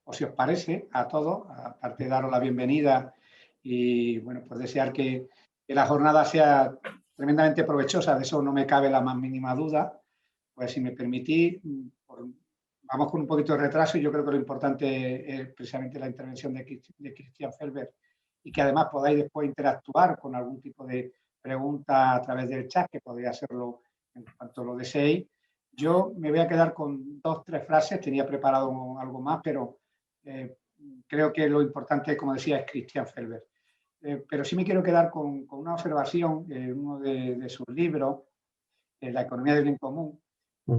o si os parece, a todos, aparte de daros la bienvenida y, bueno, pues desear que la jornada sea tremendamente provechosa, de eso no me cabe la más mínima duda. Pues si me permitís, vamos con un poquito de retraso y yo creo que lo importante es precisamente la intervención de Christian Felber y que además podáis después interactuar con algún tipo de pregunta a través del chat, que podéis hacerlo en cuanto lo deseéis. Yo me voy a quedar con 2 o 3 frases, tenía preparado algo más, pero creo que lo importante, como decía, es Christian Felber. Pero sí me quiero quedar con una observación en uno de sus libros, La economía del bien común,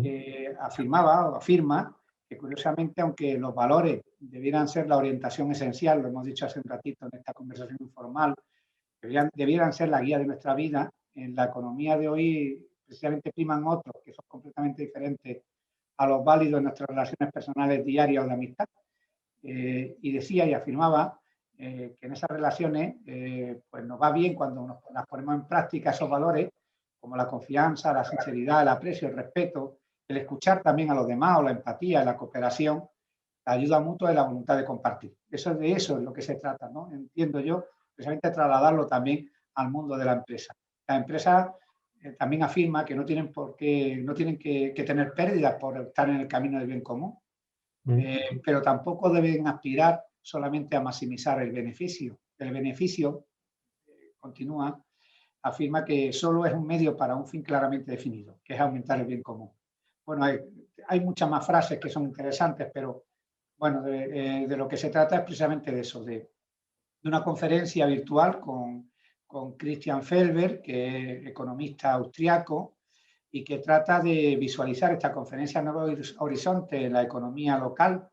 que afirmaba o afirma que, curiosamente, aunque los valores debieran ser la orientación esencial, lo hemos dicho hace un ratito en esta conversación informal, debieran ser la guía de nuestra vida, en la economía de hoy precisamente priman otros que son completamente diferentes a los válidos en nuestras relaciones personales diarias o de amistad. Y decía y afirmaba que en esas relaciones pues nos va bien cuando las ponemos en práctica esos valores, como la confianza, la sinceridad, el aprecio, el respeto, el escuchar también a los demás o la empatía, la cooperación, la ayuda mutua y la voluntad de compartir. De eso es lo que se trata, ¿no? Entiendo yo, precisamente trasladarlo también al mundo de la empresa. Las empresas también afirma que no tienen que tener pérdidas por estar en el camino del bien común, pero tampoco deben aspirar solamente a maximizar el beneficio. El beneficio, continúa, afirma que solo es un medio para un fin claramente definido, que es aumentar el bien común. Bueno, hay muchas más frases que son interesantes, pero bueno, de lo que se trata es precisamente de eso, de una conferencia virtual con Christian Felber, que es economista austriaco, y que trata de visualizar esta conferencia Nuevos Horizontes en la economía local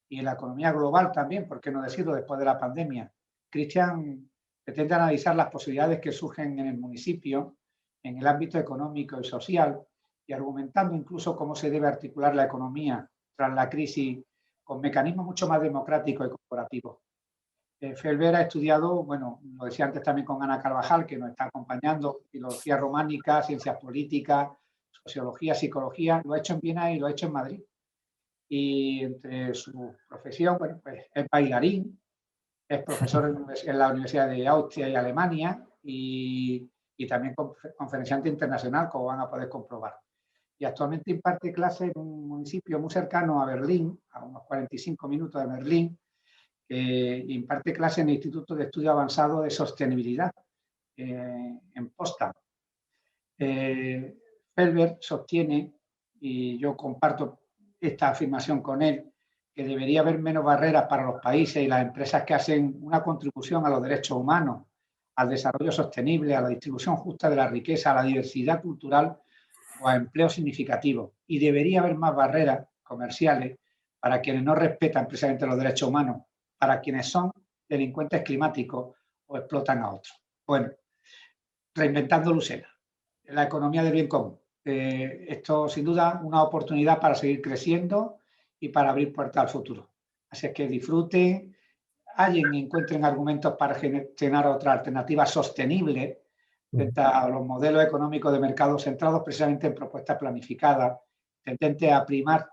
y en la economía global también, por qué no decirlo, después de la pandemia. Christian pretende analizar las posibilidades que surgen en el municipio, en el ámbito económico y social, y argumentando incluso cómo se debe articular la economía tras la crisis con mecanismos mucho más democráticos y corporativos. Felber ha estudiado, bueno, lo decía antes también con Ana Carvajal, que nos está acompañando, filología románica, ciencias políticas, sociología, psicología, lo ha hecho en Viena y lo ha hecho en Madrid. Y entre su profesión, bueno, pues es bailarín, es profesor en la Universidad de Austria y Alemania y también conferenciante internacional, como van a poder comprobar. Y actualmente imparte clases en un municipio muy cercano a Berlín, a unos 45 minutos de Berlín, imparte clases en el Instituto de Estudio Avanzado de Sostenibilidad, en Potsdam. Felber sostiene, y yo comparto esta afirmación con él, que debería haber menos barreras para los países y las empresas que hacen una contribución a los derechos humanos, al desarrollo sostenible, a la distribución justa de la riqueza, a la diversidad cultural o a empleo significativo. Y debería haber más barreras comerciales para quienes no respetan precisamente los derechos humanos, para quienes son delincuentes climáticos o explotan a otros. Bueno, reinventando Lucena, la economía del bien común. Esto, sin duda, una oportunidad para seguir creciendo y para abrir puertas al futuro. Así es que disfruten, hallen y encuentren argumentos para gestionar otra alternativa sostenible frente a los modelos económicos de mercado centrados precisamente en propuestas planificadas, tendentes a primar,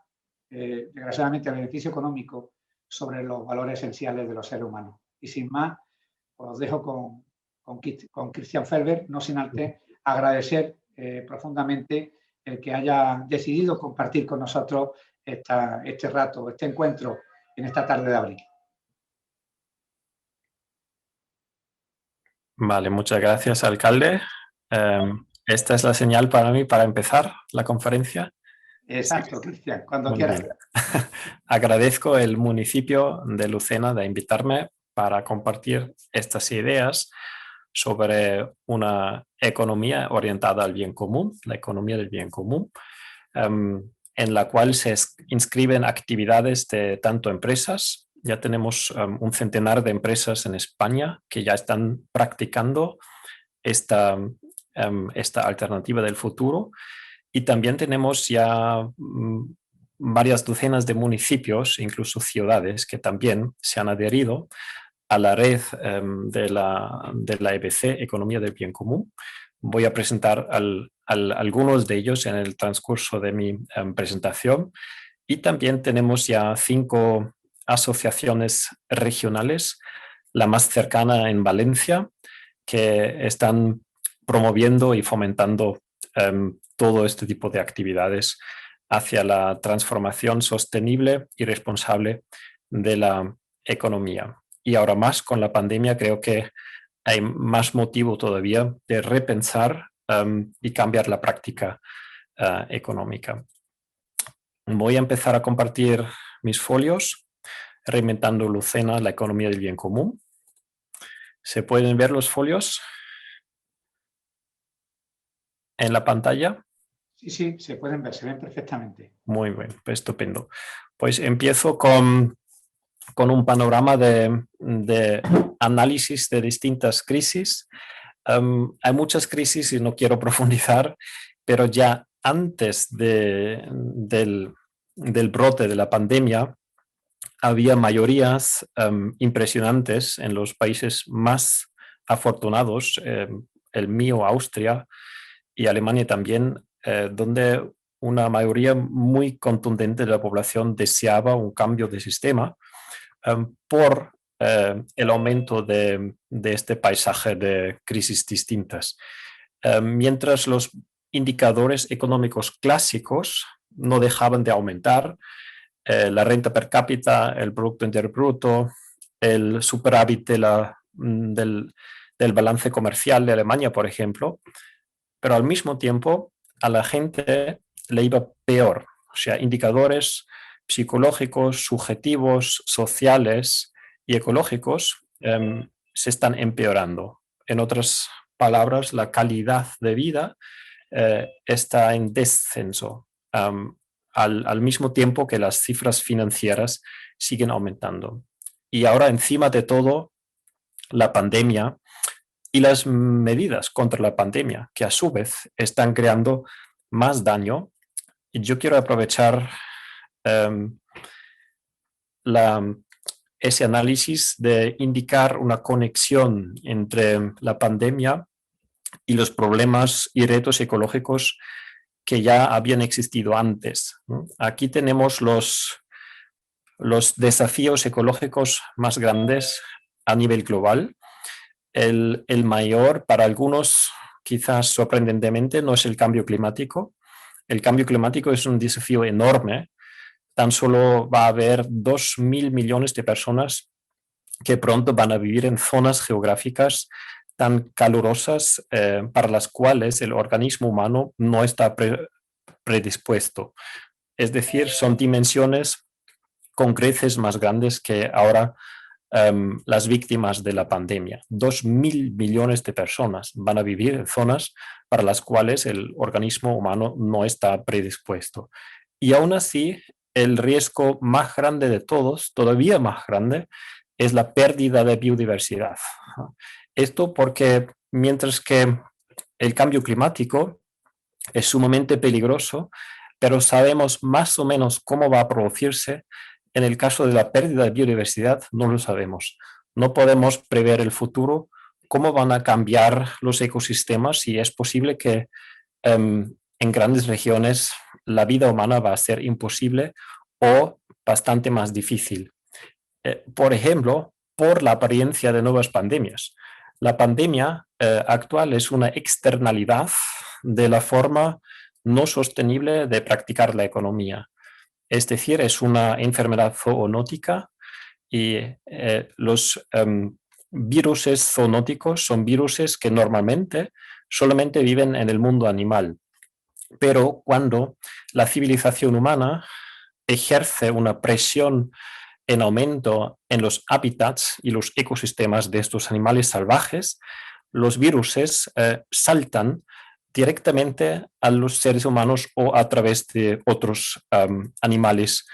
desgraciadamente, el beneficio económico sobre los valores esenciales de los seres humanos. Y sin más, os dejo con Christian Felber, no sin antes agradecer profundamente el que haya decidido compartir con nosotros este rato, este encuentro en esta tarde de abril. Vale, muchas gracias, alcalde. Esta es la señal para mí para empezar la conferencia. Exacto, Cristian, cuando Muy quieras. bien. Agradezco el municipio de Lucena de invitarme para compartir estas ideas sobre una economía orientada al bien común, la economía del bien común, en la cual se inscriben actividades de tanto empresas. Ya tenemos un centenar de empresas en España que ya están practicando esta alternativa del futuro. Y también tenemos ya varias docenas de municipios, incluso ciudades, que también se han adherido a la red de la EBC, Economía del Bien Común. Voy a presentar algunos de ellos en el transcurso de mi presentación. Y también tenemos ya 5 asociaciones regionales, la más cercana en Valencia, que están promoviendo y fomentando todo este tipo de actividades hacia la transformación sostenible y responsable de la economía. Y ahora más con la pandemia creo que hay más motivo todavía de repensar y cambiar la práctica económica. Voy a empezar a compartir mis folios, Reinventando Lucena, la economía del bien común. ¿Se pueden ver los folios en la pantalla? Sí, sí, se pueden ver, se ven perfectamente. Muy bien, pues estupendo. Pues empiezo con un panorama de análisis de distintas crisis. Hay muchas crisis y no quiero profundizar, pero ya antes del brote de la pandemia había mayorías impresionantes en los países más afortunados, el mío, Austria, y Alemania también, donde una mayoría muy contundente de la población deseaba un cambio de sistema por el aumento de este paisaje de crisis distintas. Mientras los indicadores económicos clásicos no dejaban de aumentar, la renta per cápita, el Producto Interior Bruto, el superávit del balance comercial de Alemania, por ejemplo, pero al mismo tiempo a la gente le iba peor. O sea, indicadores psicológicos, subjetivos, sociales y ecológicos se están empeorando. En otras palabras, la calidad de vida está en descenso, al mismo tiempo que las cifras financieras siguen aumentando. Y ahora, encima de todo, la pandemia y las medidas contra la pandemia, que a su vez están creando más daño. Y yo quiero aprovechar um, ese análisis de indicar una conexión entre la pandemia y los problemas y retos ecológicos que ya habían existido antes, ¿no? Aquí tenemos los desafíos ecológicos más grandes a nivel global. El mayor, para algunos, quizás sorprendentemente, no es el cambio climático. El cambio climático es un desafío enorme. Tan solo va a haber 2.000 millones de personas que pronto van a vivir en zonas geográficas tan calurosas para las cuales el organismo humano no está predispuesto. Es decir, son dimensiones con creces más grandes que ahora las víctimas de la pandemia. 2.000 millones de personas van a vivir en zonas para las cuales el organismo humano no está predispuesto. Y aún así, el riesgo más grande de todos, todavía más grande, es la pérdida de biodiversidad. Esto porque mientras que el cambio climático es sumamente peligroso, pero sabemos más o menos cómo va a producirse. En el caso de la pérdida de biodiversidad, no lo sabemos. No podemos prever el futuro, cómo van a cambiar los ecosistemas y es posible que en grandes regiones la vida humana va a ser imposible o bastante más difícil. Por ejemplo, por la apariencia de nuevas pandemias. La pandemia actual es una externalidad de la forma no sostenible de practicar la economía. Es decir, es una enfermedad zoonótica y los viruses zoonóticos son viruses que normalmente solamente viven en el mundo animal. Pero cuando la civilización humana ejerce una presión en aumento en los hábitats y los ecosistemas de estos animales salvajes, los viruses saltan directamente a los seres humanos o a través de otros animales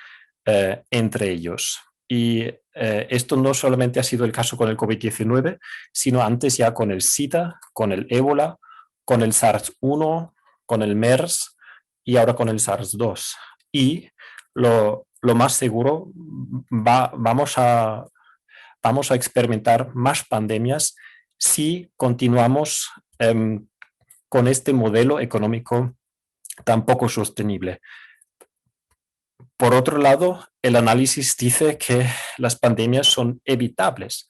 entre ellos. Y esto no solamente ha sido el caso con el COVID-19, sino antes ya con el SIDA, con el ébola, con el SARS-1, con el MERS y ahora con el SARS-2. Y lo más seguro, vamos a experimentar más pandemias si continuamos con este modelo económico tan poco sostenible. Por otro lado, el análisis dice que las pandemias son evitables.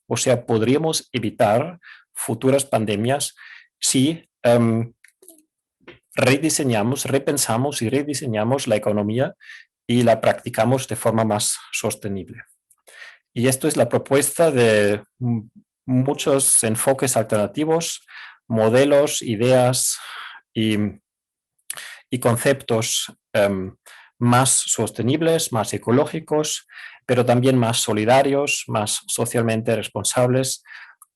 O sea, podríamos evitar futuras pandemias si repensamos y rediseñamos la economía y la practicamos de forma más sostenible. Y esto es la propuesta de muchos enfoques alternativos, modelos, ideas y conceptos más sostenibles, más ecológicos, pero también más solidarios, más socialmente responsables,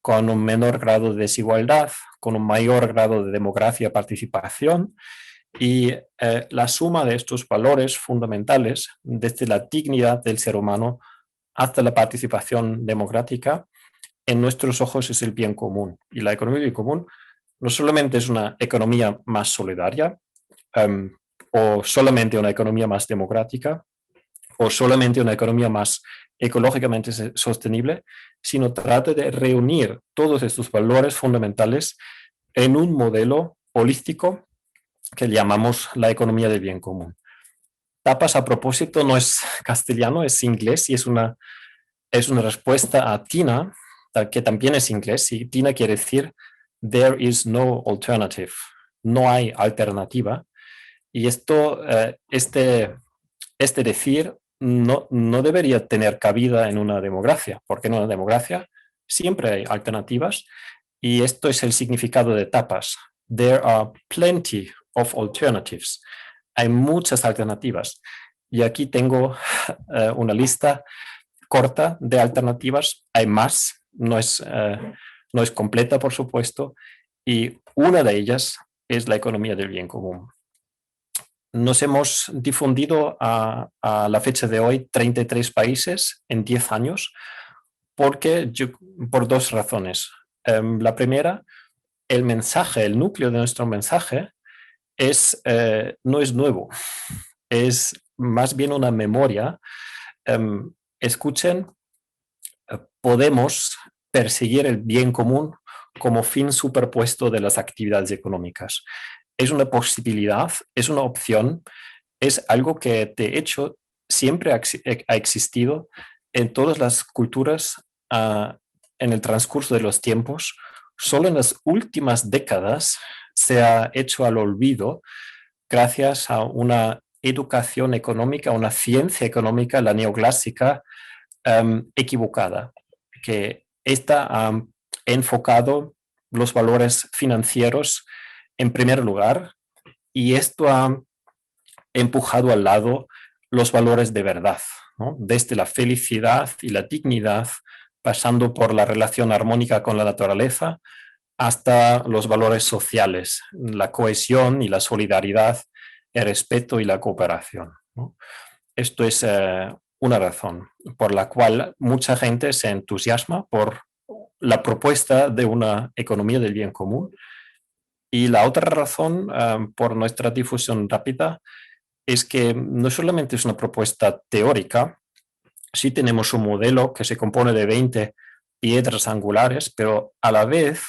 con un menor grado de desigualdad, con un mayor grado de democracia y participación. Y la suma de estos valores fundamentales, desde la dignidad del ser humano hasta la participación democrática, en nuestros ojos es el bien común. Y la economía del bien común no solamente es una economía más solidaria, o solamente una economía más democrática, o solamente una economía más ecológicamente sostenible, sino trata de reunir todos estos valores fundamentales en un modelo holístico que llamamos la economía del bien común. Tapas, a propósito, no es castellano, es inglés y es una respuesta a TINA, que también es inglés, y TINA quiere decir there is no alternative, no hay alternativa. Y esto, este decir no debería tener cabida en una democracia, porque en una democracia siempre hay alternativas y esto es el significado de tapas. There are plenty of alternatives. Hay muchas alternativas. Y aquí tengo una lista corta de alternativas. Hay más, no es completa, por supuesto, y una de ellas es la economía del bien común. Nos hemos difundido a la fecha de hoy 33 países en 10 años por dos razones. La primera, el mensaje, el núcleo de nuestro mensaje no es nuevo, es más bien una memoria. Escuchen, podemos perseguir el bien común como fin superpuesto de las actividades económicas. Es una posibilidad, es una opción, es algo que de hecho siempre ha existido en todas las culturas en el transcurso de los tiempos. Solo en las últimas décadas se ha hecho al olvido gracias a una educación económica, una ciencia económica, la neoclásica, equivocada, que esta ha enfocado los valores financieros en primer lugar y esto ha empujado al lado los valores de verdad, ¿no? Desde la felicidad y la dignidad, pasando por la relación armónica con la naturaleza, hasta los valores sociales, la cohesión y la solidaridad, el respeto y la cooperación, ¿no? Esto es una razón por la cual mucha gente se entusiasma por la propuesta de una economía del bien común. Y la otra razón por nuestra difusión rápida es que no solamente es una propuesta teórica, sí tenemos un modelo que se compone de 20 piedras angulares, pero a la vez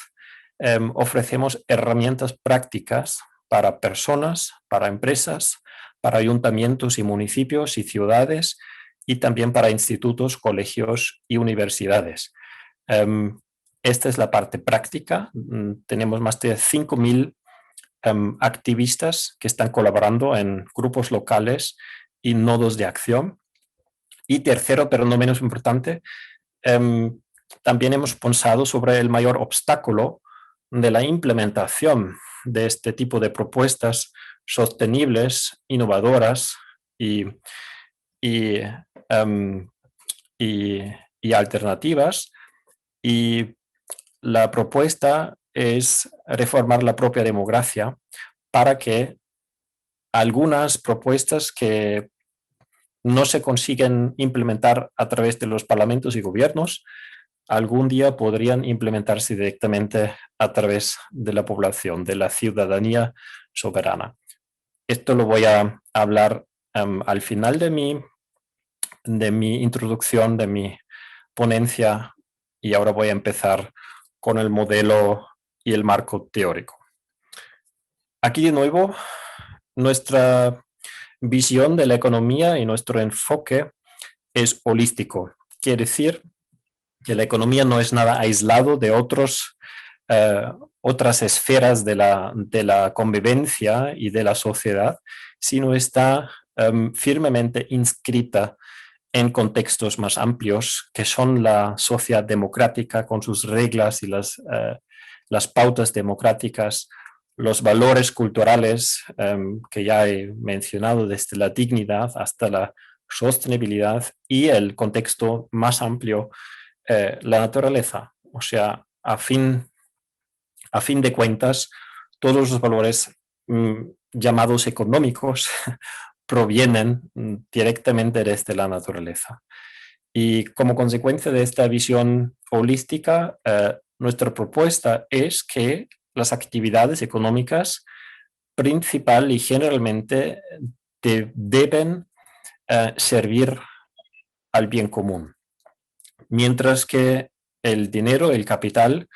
ofrecemos herramientas prácticas para personas, para empresas, para ayuntamientos y municipios y ciudades, y también para institutos, colegios y universidades. Esta es la parte práctica. Tenemos más de 5.000 activistas que están colaborando en grupos locales y nodos de acción. Y tercero, pero no menos importante, también hemos pensado sobre el mayor obstáculo de la implementación de este tipo de propuestas sostenibles, innovadoras y alternativas. Y la propuesta es reformar la propia democracia para que algunas propuestas que no se consiguen implementar a través de los parlamentos y gobiernos, algún día podrían implementarse directamente a través de la población, de la ciudadanía soberana. Esto lo voy a hablar al final de mi introducción, de mi ponencia, y ahora voy a empezar con el modelo y el marco teórico. Aquí de nuevo, nuestra visión de la economía y nuestro enfoque es holístico. Quiere decir que la economía no es nada aislado de otras esferas de la convivencia y de la sociedad, sino está firmemente inscrita en contextos más amplios, que son la sociedad democrática con sus reglas y las pautas democráticas, los valores culturales que ya he mencionado, desde la dignidad hasta la sostenibilidad, y el contexto más amplio, la naturaleza. O sea, a fin de cuentas, todos los valores llamados económicos provienen directamente desde la naturaleza. Y como consecuencia de esta visión holística, nuestra propuesta es que las actividades económicas principal y generalmente deben servir al bien común, mientras que el dinero, el capital,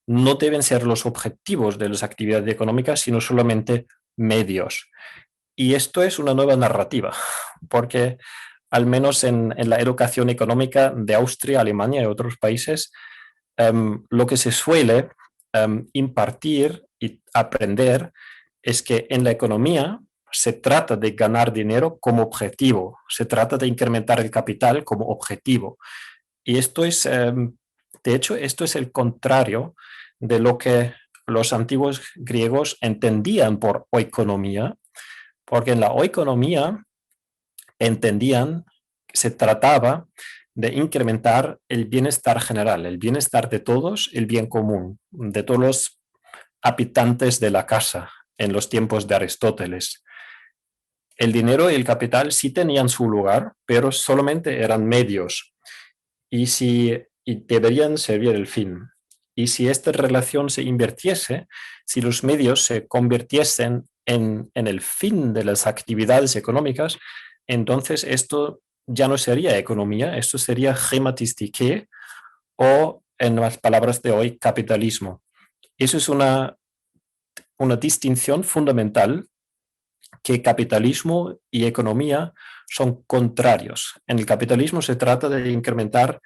no deben ser los objetivos de las actividades económicas, sino solamente medios. Y esto es una nueva narrativa, porque al menos en la educación económica de Austria, Alemania y otros países, lo que se suele impartir y aprender es que en la economía se trata de ganar dinero como objetivo, se trata de incrementar el capital como objetivo. Y esto es, de hecho, esto es el contrario de lo que los antiguos griegos entendían por oikonomía, porque en la oikonomía entendían que se trataba de incrementar el bienestar general, el bienestar de todos, el bien común, de todos los habitantes de la casa en los tiempos de Aristóteles. El dinero y el capital sí tenían su lugar, pero solamente eran medios y deberían servir el fin. Y si esta relación se invirtiese, si los medios se convirtiesen en el fin de las actividades económicas, entonces esto ya no sería economía, esto sería gematistike, o en las palabras de hoy, capitalismo. Eso es una distinción fundamental, que capitalismo y economía son contrarios. En el capitalismo se trata de incrementar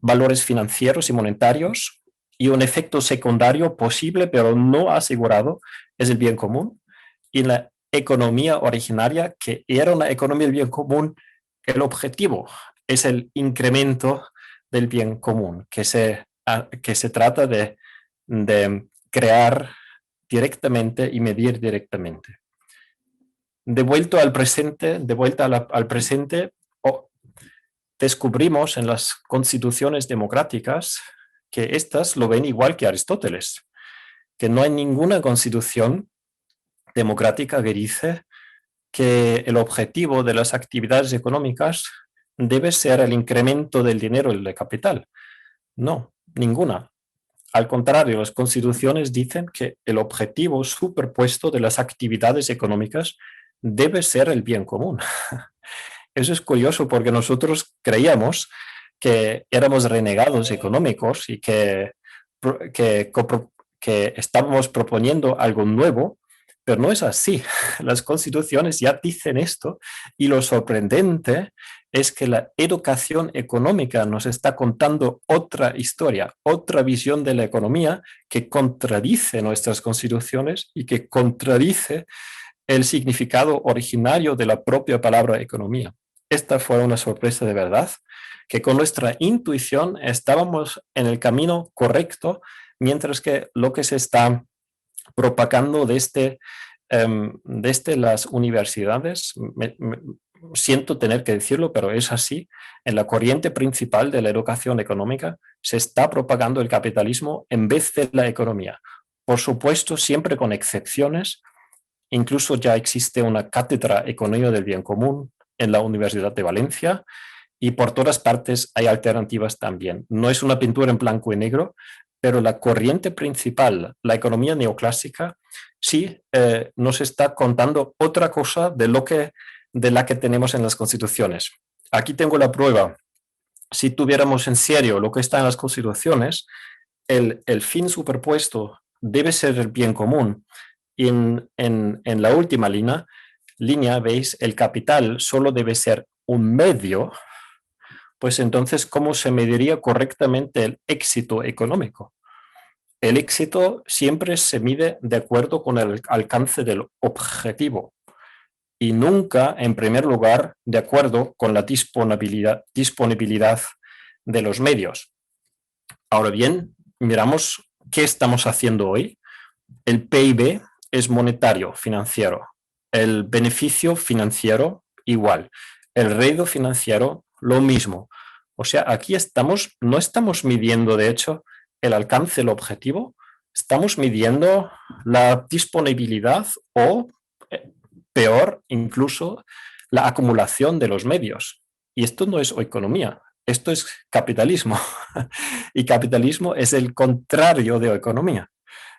valores financieros y monetarios, y un efecto secundario posible pero no asegurado es el bien común. Y en la economía originaria, que era una economía del bien común, el objetivo es el incremento del bien común, que se trata de crear directamente y medir directamente. De vuelta al presente, descubrimos en las constituciones democráticas que éstas lo ven igual que Aristóteles, que no hay ninguna constitución democrática que dice que el objetivo de las actividades económicas debe ser el incremento del dinero y del capital. No, ninguna. Al contrario, las constituciones dicen que el objetivo superpuesto de las actividades económicas debe ser el bien común. Eso es curioso, porque nosotros creíamos que éramos renegados económicos y que estábamos proponiendo algo nuevo, pero no es así. Las constituciones ya dicen esto, y lo sorprendente es que la educación económica nos está contando otra historia, otra visión de la economía que contradice nuestras constituciones y que contradice el significado originario de la propia palabra economía. Esta fue una sorpresa de verdad, que con nuestra intuición estábamos en el camino correcto, mientras que lo que se está propagando desde las universidades, siento tener que decirlo, pero es así, en la corriente principal de la educación económica se está propagando el capitalismo en vez de la economía. Por supuesto, siempre con excepciones. Incluso ya existe una cátedra Economía del Bien Común en la Universidad de Valencia, y por todas partes hay alternativas también. No es una pintura en blanco y negro, pero la corriente principal, la economía neoclásica, sí nos está contando otra cosa de la que tenemos en las constituciones. Aquí tengo la prueba. Si tuviéramos en serio lo que está en las constituciones, el fin superpuesto debe ser el bien común. Y en la última línea, línea, veis, el capital solo debe ser un medio, pues entonces, ¿cómo se mediría correctamente el éxito económico? El éxito siempre se mide de acuerdo con el alcance del objetivo y nunca, en primer lugar, de acuerdo con la disponibilidad de los medios. Ahora bien, miramos qué estamos haciendo hoy. El PIB es monetario, financiero. El beneficio financiero, igual. El rédito financiero, lo mismo. O sea, aquí no estamos midiendo, de hecho, el alcance del objetivo, estamos midiendo la disponibilidad o, peor, incluso la acumulación de los medios. Y esto no es economía, esto es capitalismo. Y capitalismo es el contrario de economía,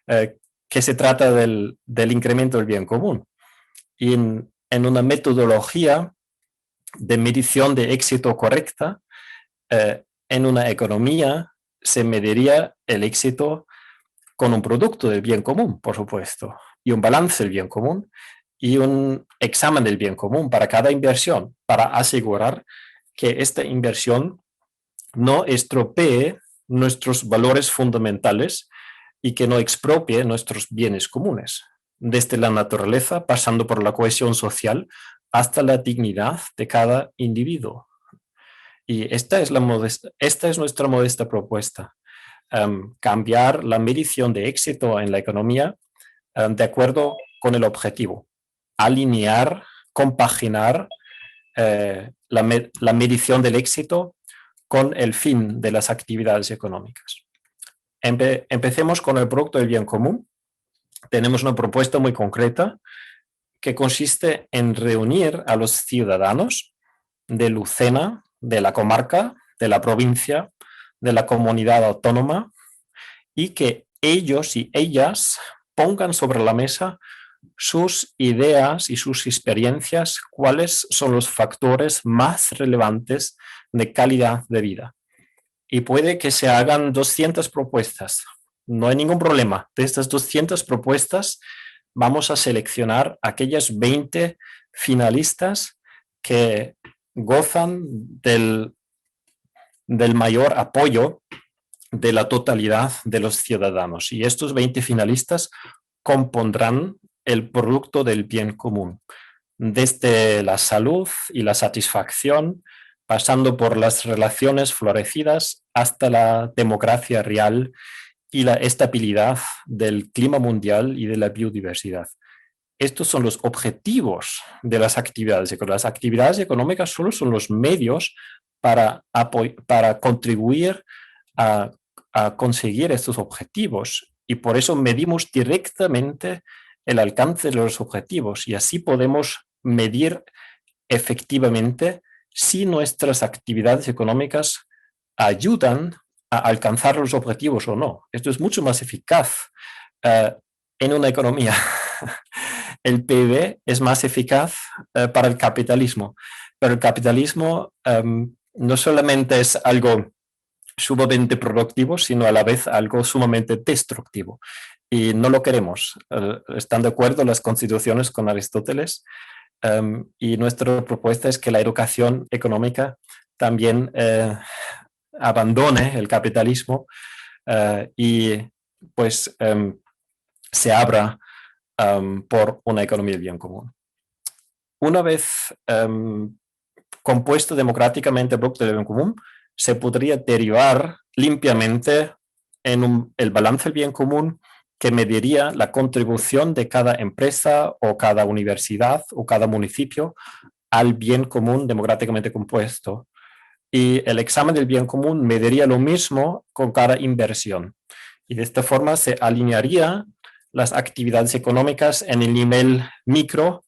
que se trata del incremento del bien común. Y en una metodología de medición de éxito correcta, en una economía se mediría el éxito con un producto del bien común, por supuesto, y un balance del bien común y un examen del bien común para cada inversión, para asegurar que esta inversión no estropee nuestros valores fundamentales y que no expropie nuestros bienes comunes, desde la naturaleza, pasando por la cohesión social, hasta la dignidad de cada individuo. Y esta es nuestra modesta propuesta. Cambiar la medición de éxito en la economía de acuerdo con el objetivo. Alinear, compaginar la medición del éxito con el fin de las actividades económicas. Empecemos con el producto del bien común. Tenemos una propuesta muy concreta que consiste en reunir a los ciudadanos de Lucena, de la comarca, de la provincia, de la comunidad autónoma, y que ellos y ellas pongan sobre la mesa sus ideas y sus experiencias, cuáles son los factores más relevantes de calidad de vida. Y puede que se hagan 200 propuestas. No hay ningún problema. De estas 200 propuestas vamos a seleccionar aquellas 20 finalistas que gozan del mayor apoyo de la totalidad de los ciudadanos. Y estos 20 finalistas compondrán el producto del bien común, desde la salud y la satisfacción, pasando por las relaciones florecidas hasta la democracia real y la estabilidad del clima mundial y de la biodiversidad. Estos son los objetivos de las actividades económicas. Las actividades económicas solo son los medios para contribuir a conseguir estos objetivos, y por eso medimos directamente el alcance de los objetivos y así podemos medir efectivamente si nuestras actividades económicas ayudan a alcanzar los objetivos o no. Esto es mucho más eficaz en una economía. El PIB es más eficaz para el capitalismo, pero el capitalismo no solamente es algo sumamente productivo, sino a la vez algo sumamente destructivo. Y no lo queremos. Están de acuerdo las constituciones con Aristóteles, y nuestra propuesta es que la educación económica también abandone el capitalismo y pues se abra por una economía del bien común. Una vez compuesto democráticamente el producto del bien común, se podría derivar limpiamente en el balance del bien común que mediría la contribución de cada empresa o cada universidad o cada municipio al bien común democráticamente compuesto. Y el examen del bien común mediría lo mismo con cada inversión. Y de esta forma se alinearía las actividades económicas en el nivel micro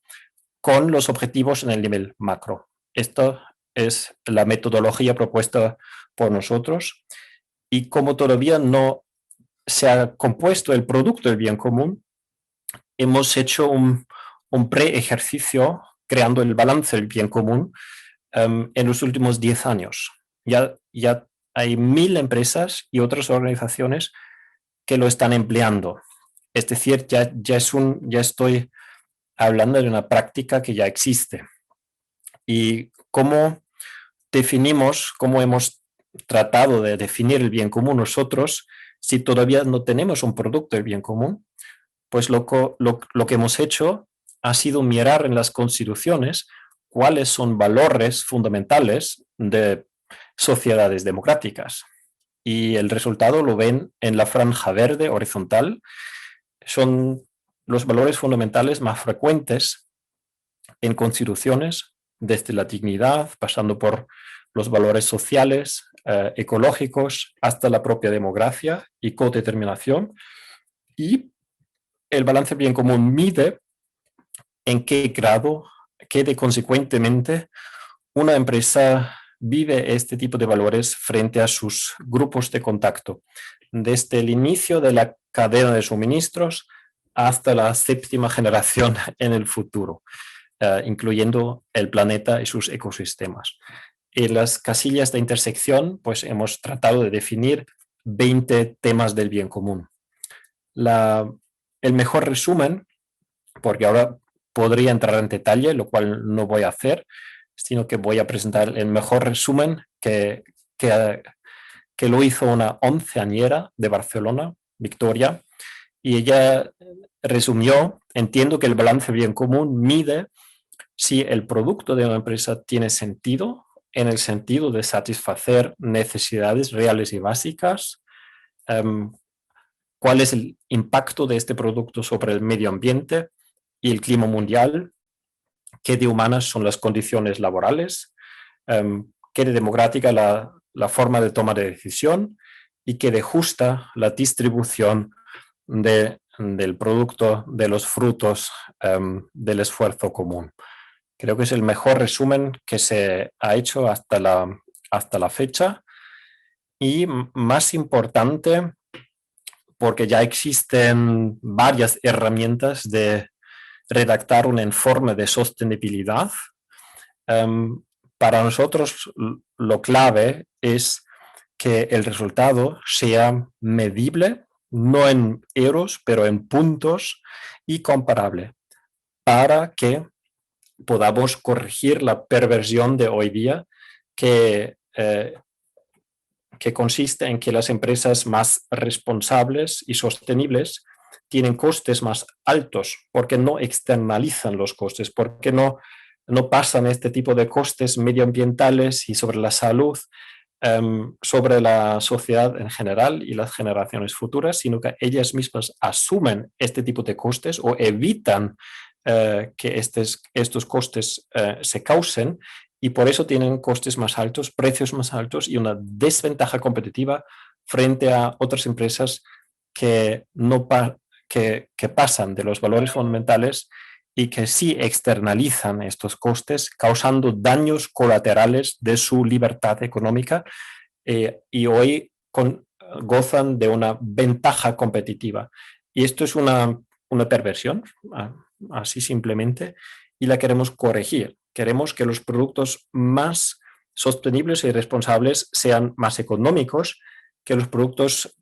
con los objetivos en el nivel macro. Esto es la metodología propuesta por nosotros, y como todavía no se ha compuesto el producto del bien común, hemos hecho un pre-ejercicio creando el balance del bien común en los últimos 10 años. Ya hay 1000 empresas y otras organizaciones que lo están empleando. Es decir, ya estoy hablando de una práctica que ya existe. Y cómo definimos, cómo hemos tratado de definir el bien común nosotros, si todavía no tenemos un producto del bien común, pues lo que hemos hecho ha sido mirar en las constituciones cuáles son valores fundamentales de sociedades democráticas. Y el resultado lo ven en la franja verde horizontal. Son los valores fundamentales más frecuentes en constituciones, desde la dignidad, pasando por los valores sociales, ecológicos, hasta la propia democracia y codeterminación. Y el balance bien común mide en qué grado quede consecuentemente una empresa vive este tipo de valores frente a sus grupos de contacto, desde el inicio de la cadena de suministros hasta la 7ª generación en el futuro, incluyendo el planeta y sus ecosistemas. En las casillas de intersección, pues hemos tratado de definir 20 temas del bien común. El mejor resumen, porque ahora podría entrar en detalle, lo cual no voy a hacer, sino que voy a presentar el mejor resumen que lo hizo una onceañera de Barcelona, Victoria, y ella resumió: entiendo que el balance bien común mide si el producto de una empresa tiene sentido, en el sentido de satisfacer necesidades reales y básicas, cuál es el impacto de este producto sobre el medio ambiente y el clima mundial, qué de humanas son las condiciones laborales, qué de democrática la forma de toma de decisión y qué de justa la distribución del producto, de los frutos del esfuerzo común. Creo que es el mejor resumen que se ha hecho hasta la fecha, y más importante porque ya existen varias herramientas de redactar un informe de sostenibilidad. Para nosotros lo clave es que el resultado sea medible, no en euros, pero en puntos, y comparable, para que podamos corregir la perversión de hoy día que consiste en que las empresas más responsables y sostenibles tienen costes más altos porque no externalizan los costes, porque no pasan este tipo de costes medioambientales y sobre la salud, sobre la sociedad en general y las generaciones futuras, sino que ellas mismas asumen este tipo de costes o evitan que estos costes se causen, y por eso tienen costes más altos, precios más altos y una desventaja competitiva frente a otras empresas que pasan de los valores fundamentales y que sí externalizan estos costes, causando daños colaterales de su libertad económica, y hoy gozan de una ventaja competitiva. Y esto es una perversión, así simplemente, y la queremos corregir. Queremos que los productos más sostenibles y responsables sean más económicos que los productos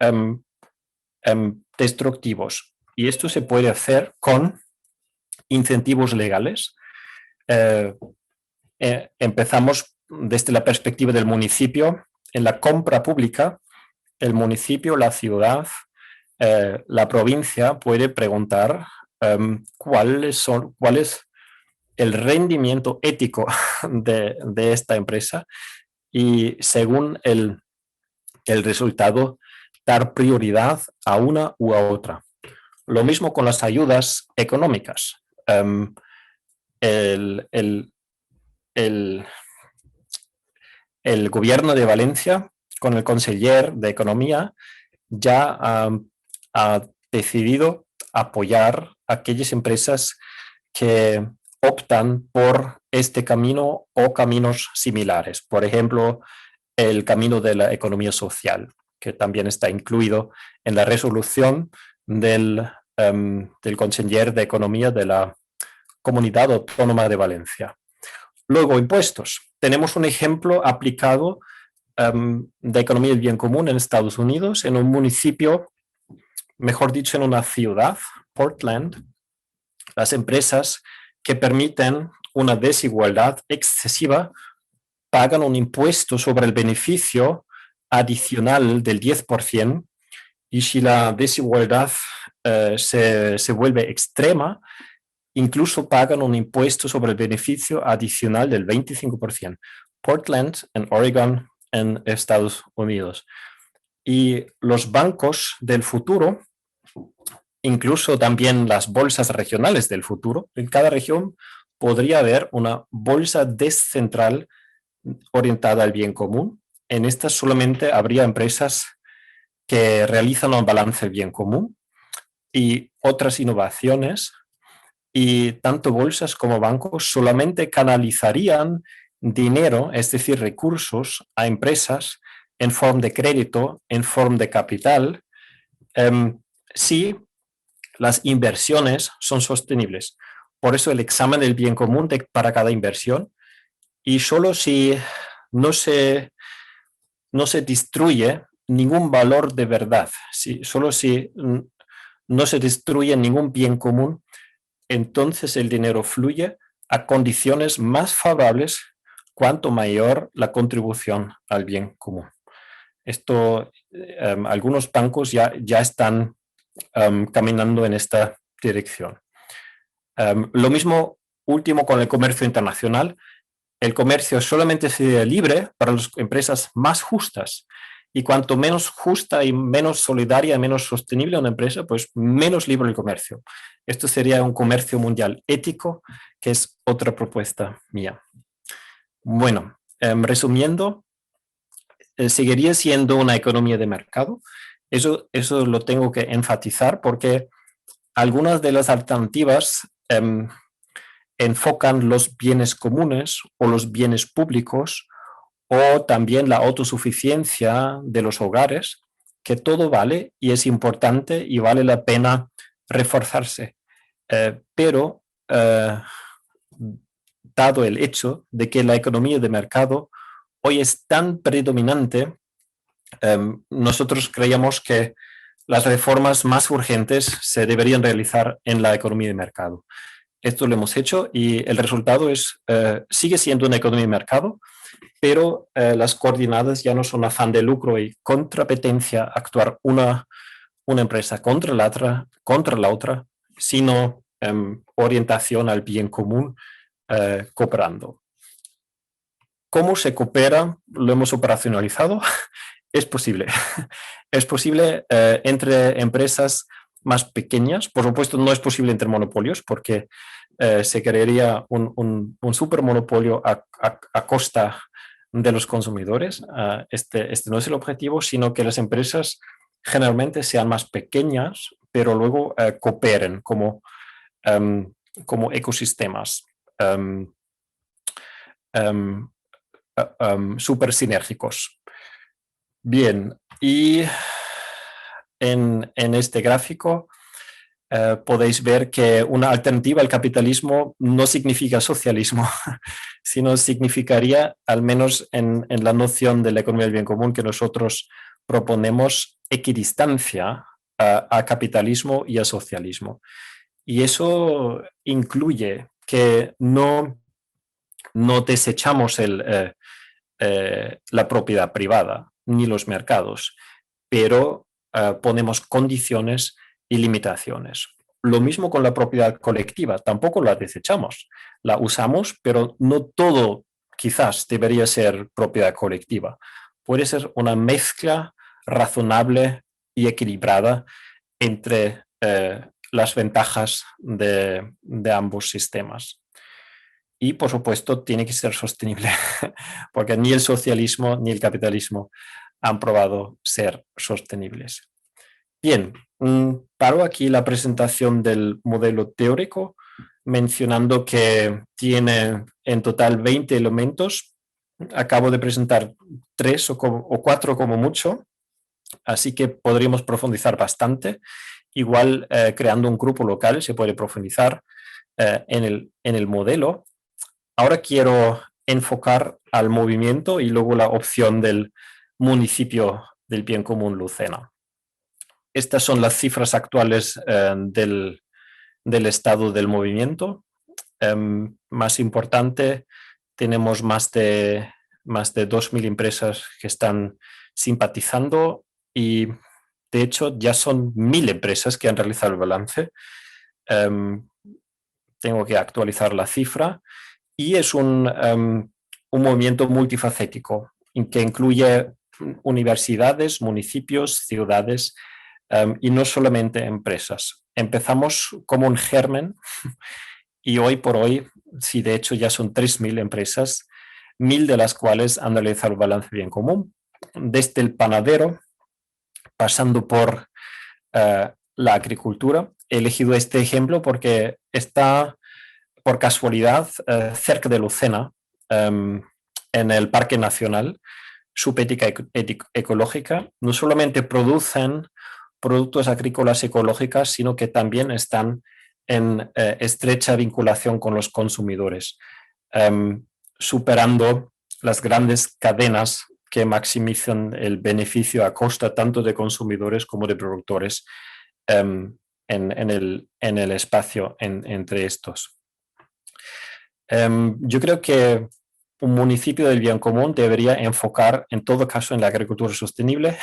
destructivos. Y esto se puede hacer con incentivos legales. Empezamos desde la perspectiva del municipio. En la compra pública, el municipio, la ciudad, la provincia puede preguntar cuál es el rendimiento ético de esta empresa, y según el resultado dar prioridad a una u a otra. Lo mismo con las ayudas económicas. El gobierno de Valencia, con el conseller de Economía, ya ha decidido apoyar a aquellas empresas que optan por este camino o caminos similares. Por ejemplo, el camino de la economía social, que también está incluido en la resolución del conseller de Economía de la Comunidad Autónoma de Valencia. Luego, impuestos. Tenemos un ejemplo aplicado de economía del bien común en Estados Unidos, en un municipio, mejor dicho, en una ciudad, Portland, las empresas que permiten una desigualdad excesiva pagan un impuesto sobre el beneficio adicional del 10%, y si la desigualdad se vuelve extrema, incluso pagan un impuesto sobre el beneficio adicional del 25%. Portland, en Oregon, en Estados Unidos. Y los bancos del futuro, incluso también las bolsas regionales del futuro, en cada región podría haber una bolsa descentral orientada al bien común. En estas solamente habría empresas que realizan un balance del bien común y otras innovaciones, y tanto bolsas como bancos solamente canalizarían dinero, es decir, recursos a empresas en forma de crédito, en forma de capital, si las inversiones son sostenibles. Por eso el examen del bien común para cada inversión, y solo si no se destruye ningún valor de verdad, solo si no se destruye ningún bien común, entonces el dinero fluye a condiciones más favorables cuanto mayor la contribución al bien común. Esto, algunos bancos ya están caminando en esta dirección. Lo mismo último con el comercio internacional. El comercio solamente sería libre para las empresas más justas, y cuanto menos justa y menos solidaria y menos sostenible una empresa, pues menos libre el comercio. Esto sería un comercio mundial ético, que es otra propuesta mía. Bueno, resumiendo, seguiría siendo una economía de mercado. Eso lo tengo que enfatizar, porque algunas de las alternativas enfocan los bienes comunes o los bienes públicos, o también la autosuficiencia de los hogares, que todo vale y es importante y vale la pena reforzarse. Pero dado el hecho de que la economía de mercado hoy es tan predominante, nosotros creíamos que las reformas más urgentes se deberían realizar en la economía de mercado. Esto lo hemos hecho y el resultado sigue siendo una economía de mercado, pero las coordenadas ya no son afán de lucro y competencia, actuar una empresa contra la otra, sino orientación al bien común, cooperando. ¿Cómo se coopera? Lo hemos operacionalizado. Es posible. Es posible entre empresas más pequeñas. Por supuesto, no es posible entre monopolios, porque se crearía un supermonopolio a costa de los consumidores. Este no es el objetivo, sino que las empresas generalmente sean más pequeñas, pero luego cooperen como ecosistemas súper sinérgicos. Bien, y en este gráfico podéis ver que una alternativa al capitalismo no significa socialismo, sino significaría, al menos en la noción de la economía del bien común que nosotros proponemos, equidistancia a capitalismo y a socialismo. Y eso incluye que no desechamos la propiedad privada ni los mercados, pero ponemos condiciones y limitaciones. Lo mismo con la propiedad colectiva, tampoco la desechamos, la usamos, pero no todo quizás debería ser propiedad colectiva. Puede ser una mezcla razonable y equilibrada entre las ventajas de ambos sistemas. Y, por supuesto, tiene que ser sostenible, porque ni el socialismo ni el capitalismo han probado ser sostenibles. Bien, paro aquí la presentación del modelo teórico, mencionando que tiene en total 20 elementos. Acabo de presentar 3 o 4 como mucho, así que podríamos profundizar bastante. Igual, creando un grupo local se puede profundizar en el modelo. Ahora quiero enfocar al movimiento y luego la opción del municipio del bien común Lucena. Estas son las cifras actuales del del estado del movimiento. Más importante, tenemos más de 2.000 empresas que están simpatizando y de hecho ya son 1.000 empresas que han realizado el balance. Tengo que actualizar la cifra y es un movimiento multifacético que incluye universidades, municipios, ciudades y no solamente empresas. Empezamos como un germen y hoy por hoy, sí, de hecho ya son 3.000 empresas, 1.000 de las cuales han realizado el balance bien común, desde el panadero, pasando por la agricultura. He elegido este ejemplo porque está, por casualidad, cerca de Lucena, en el Parque Nacional. Su ética ecológica no solamente producen productos agrícolas ecológicos, sino que también están en estrecha vinculación con los consumidores, superando las grandes cadenas que maximizan el beneficio a costa tanto de consumidores como de productores en el espacio entre estos. Yo creo que un municipio del bien común debería enfocar en todo caso en la agricultura sostenible.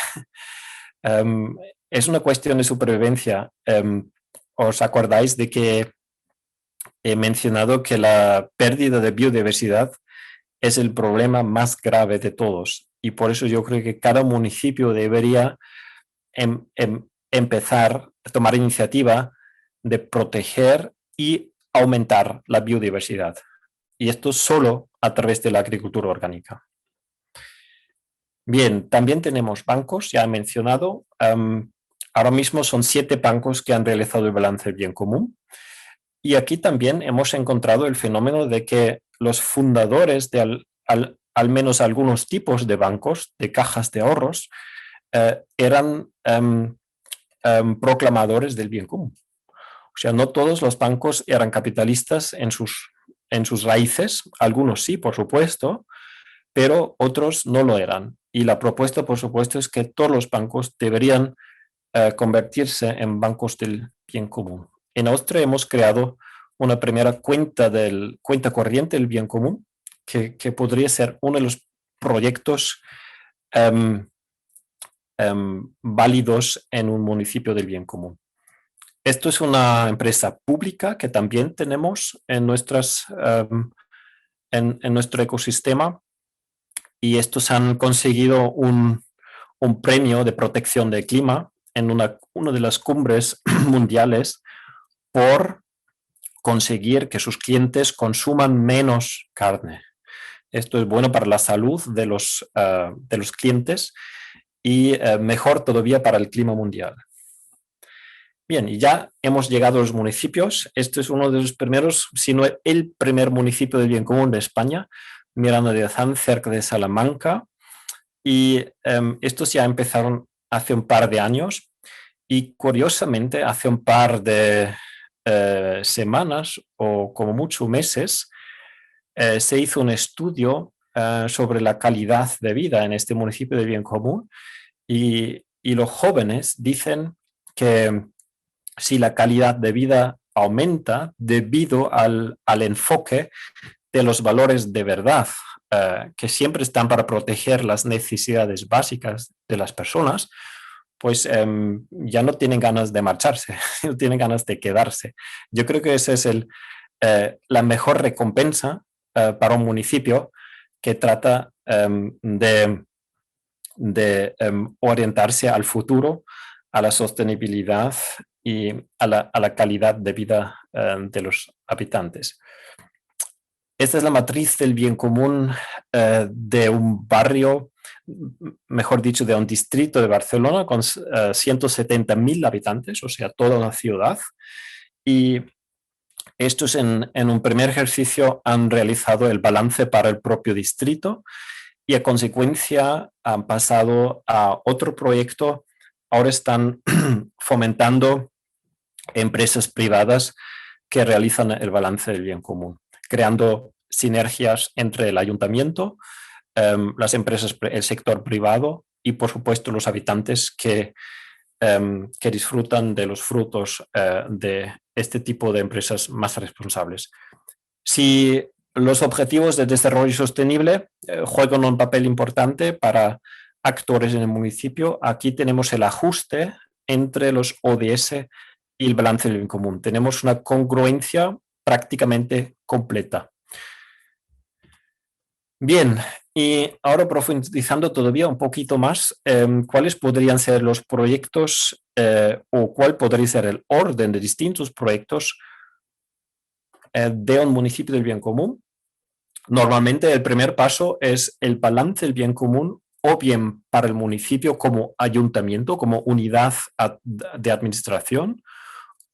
Es una cuestión de supervivencia. ¿Os acordáis de que he mencionado que la pérdida de biodiversidad es el problema más grave de todos? Y por eso yo creo que cada municipio debería empezar a tomar iniciativa de proteger y aumentar la biodiversidad. Y esto solo a través de la agricultura orgánica. Bien, también tenemos bancos, ya he mencionado. Ahora mismo son 7 bancos que han realizado el balance del bien común. Y aquí también hemos encontrado el fenómeno de que los fundadores de al menos algunos tipos de bancos, de cajas de ahorros, eran proclamadores del bien común. O sea, no todos los bancos eran capitalistas en sus raíces, algunos sí, por supuesto, pero otros no lo eran. Y la propuesta, por supuesto, es que todos los bancos deberían convertirse en bancos del bien común. En Austria hemos creado una primera cuenta corriente del bien común, que podría ser uno de los proyectos válidos en un municipio del bien común. Esto es una empresa pública que también tenemos en nuestro ecosistema, y estos han conseguido un premio de protección del clima en una de las cumbres mundiales por conseguir que sus clientes consuman menos carne. Esto es bueno para la salud de los clientes y mejor todavía para el clima mundial. Bien, y ya hemos llegado a los municipios. Este es uno de los primeros, si no el primer municipio del bien común de España, Miranda de Azán, cerca de Salamanca. Y estos ya empezaron hace un par de años y curiosamente hace un par de semanas o como mucho meses se hizo un estudio sobre la calidad de vida en este municipio de bien común y los jóvenes dicen que si la calidad de vida aumenta debido al enfoque de los valores de verdad, que siempre están para proteger las necesidades básicas de las personas, pues ya no tienen ganas de marcharse, no tienen ganas de quedarse. Yo creo que esa es la mejor recompensa para un municipio que trata de orientarse al futuro, a la sostenibilidad y a la calidad de vida de los habitantes. Esta es la matriz del bien común de un barrio, mejor dicho, de un distrito de Barcelona con 170.000 habitantes, o sea, toda una ciudad. Y estos en un primer ejercicio han realizado el balance para el propio distrito y a consecuencia han pasado a otro proyecto. Ahora están fomentando empresas privadas que realizan el balance del bien común, creando sinergias entre el ayuntamiento, las empresas, el sector privado y, por supuesto, los habitantes que disfrutan de los frutos de este tipo de empresas más responsables. Si los objetivos de desarrollo sostenible juegan un papel importante para actores en el municipio, aquí tenemos el ajuste entre los ODS y el balance del bien común. Tenemos una congruencia prácticamente completa. Bien, y ahora profundizando todavía un poquito más, ¿cuáles podrían ser los proyectos o cuál podría ser el orden de distintos proyectos de un municipio del bien común? Normalmente el primer paso es el balance del bien común, o bien para el municipio como ayuntamiento, como unidad de administración,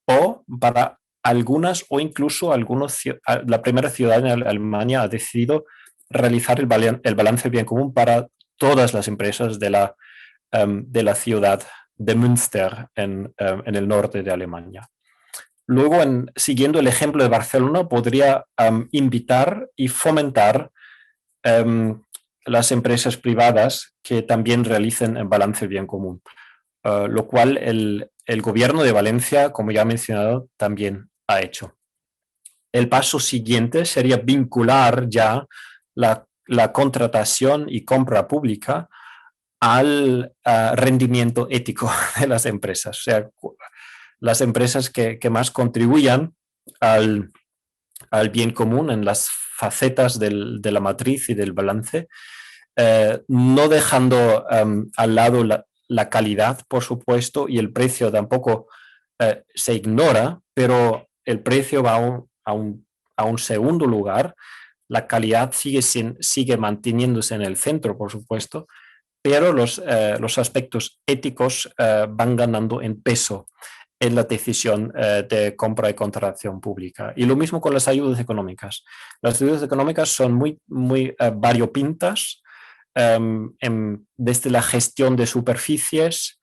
o para algunas o incluso la primera ciudad en Alemania ha decidido realizar el balance del bien común para todas las empresas de la ciudad de Münster en el norte de Alemania. Luego, siguiendo el ejemplo de Barcelona, podría invitar y fomentar las empresas privadas que también realicen el balance del bien común, lo cual el gobierno de Valencia, como ya he mencionado, también ha hecho. El paso siguiente sería vincular ya la contratación y compra pública al rendimiento ético de las empresas. O sea, las empresas que más contribuyan al bien común en las facetas de la matriz y del balance, no dejando al lado la calidad, por supuesto, y el precio tampoco se ignora, pero el precio va a un segundo lugar. La calidad sigue manteniéndose en el centro, por supuesto, pero los aspectos éticos van ganando en peso en la decisión de compra y contratación pública. Y lo mismo con las ayudas económicas. Las ayudas económicas son muy variopintas, desde la gestión de superficies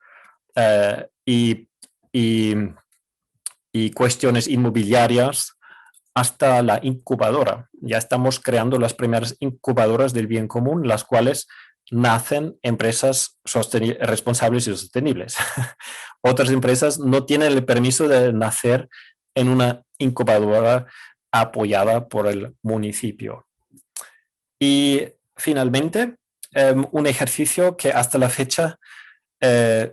y cuestiones inmobiliarias hasta la incubadora. Ya estamos creando las primeras incubadoras del bien común, las cuales nacen empresas responsables y sostenibles. Otras empresas no tienen el permiso de nacer en una incubadora apoyada por el municipio. Y finalmente, un ejercicio que hasta la fecha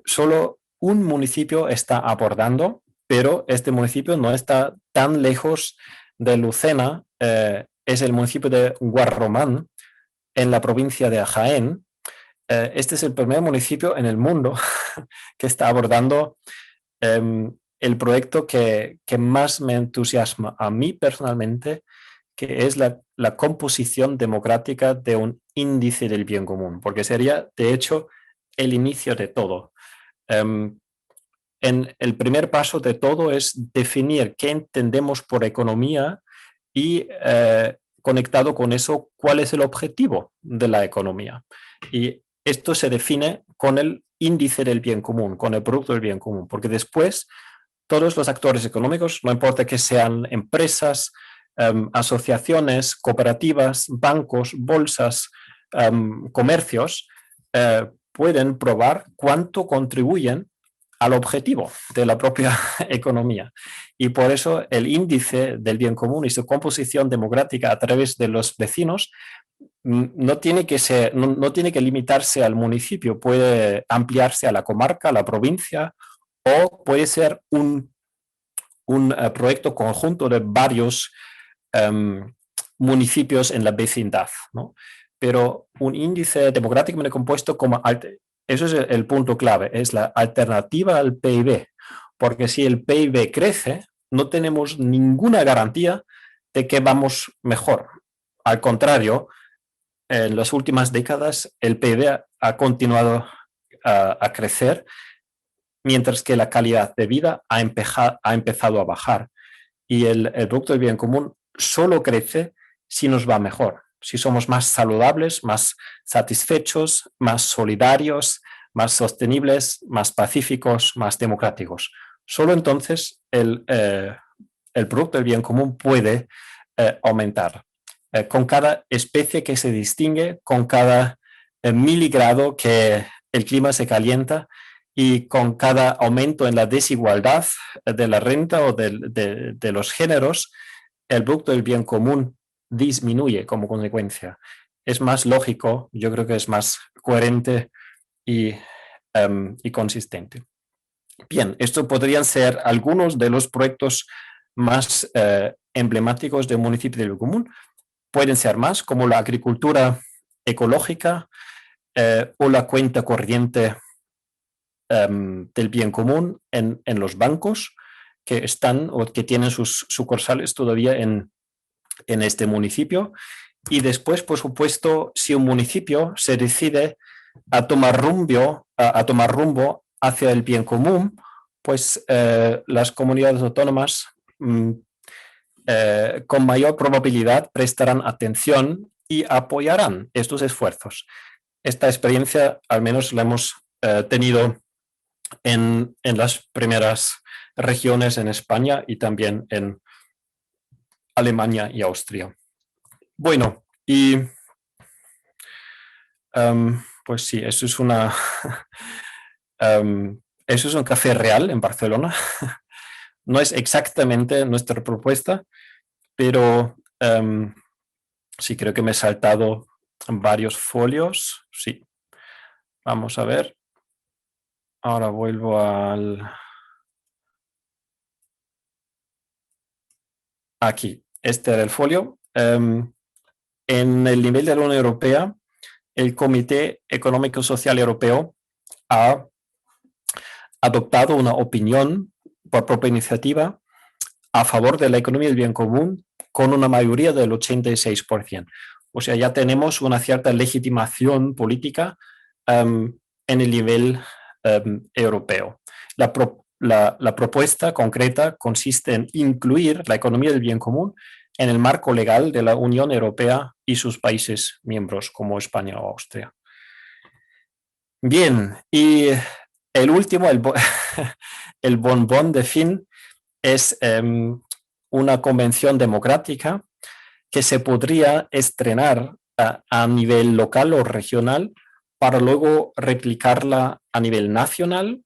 solo un municipio está abordando, pero este municipio no está tan lejos de Lucena, es el municipio de Guarromán, en la provincia de Jaén. Este es el primer municipio en el mundo que está abordando el proyecto que más me entusiasma a mí personalmente, que es la composición democrática de un índice del bien común, porque sería, de hecho, el inicio de todo. El primer paso de todo es definir qué entendemos por economía y conectado con eso, cuál es el objetivo de la economía. Y esto se define con el índice del bien común, con el producto del bien común, porque después todos los actores económicos, no importa que sean empresas, asociaciones, cooperativas, bancos, bolsas, comercios, pueden probar cuánto contribuyen al objetivo de la propia economía. Y por eso el índice del bien común y su composición democrática a través de los vecinos no tiene que limitarse al municipio, puede ampliarse a la comarca, a la provincia, o puede ser un proyecto conjunto de varios municipios en la vecindad, ¿no? Pero un índice democráticamente compuesto eso es el punto clave, es la alternativa al PIB, porque si el PIB crece, no tenemos ninguna garantía de que vamos mejor. Al contrario, en las últimas décadas el PIB ha continuado a crecer, mientras que la calidad de vida ha empezado a bajar. Y el producto del bien común solo crece si nos va mejor, si somos más saludables, más satisfechos, más solidarios, más sostenibles, más pacíficos, más democráticos. Solo entonces el producto del bien común puede aumentar. Con cada especie que se distingue, con cada miligrado que el clima se calienta, y con cada aumento en la desigualdad de la renta o de los géneros, el producto del bien común disminuye como consecuencia. Es más lógico, yo creo que es más coherente y consistente. Bien, estos podrían ser algunos de los proyectos más emblemáticos de un municipio del bien común. Pueden ser más, como la agricultura ecológica o la cuenta corriente del bien común en los bancos que están o que tienen sus sucursales todavía en este municipio. Y después, por supuesto, si un municipio se decide a tomar rumbo hacia el bien común, pues las comunidades autónomas con mayor probabilidad prestarán atención y apoyarán estos esfuerzos. Esta experiencia al menos la hemos tenido en las primeras regiones en España y también en Alemania y Austria. Bueno, y pues sí, eso es eso es un café real en Barcelona. No es exactamente nuestra propuesta, pero sí creo que me he saltado varios folios. Sí, vamos a ver. Ahora vuelvo aquí. Este era el folio. En el nivel de la Unión Europea, el Comité Económico Social Europeo ha adoptado una opinión por propia iniciativa a favor de la economía del bien común con una mayoría del 86%. O sea, ya tenemos una cierta legitimación política en el nivel europeo. La propuesta concreta consiste en incluir la economía del bien común en el marco legal de la Unión Europea y sus países miembros, como España o Austria. Bien, y el último, el bombón de fin, es una convención democrática que se podría estrenar a nivel local o regional para luego replicarla a nivel nacional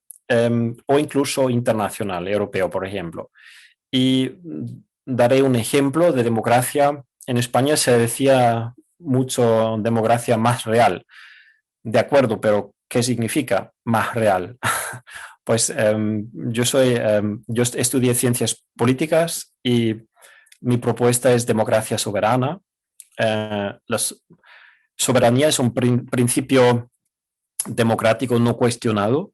o incluso internacional, europeo, por ejemplo. Y daré un ejemplo de democracia. En España se decía mucho democracia más real. De acuerdo, pero ¿qué significa más real? Pues yo estudié ciencias políticas y mi propuesta es democracia soberana. La soberanía es un principio democrático no cuestionado.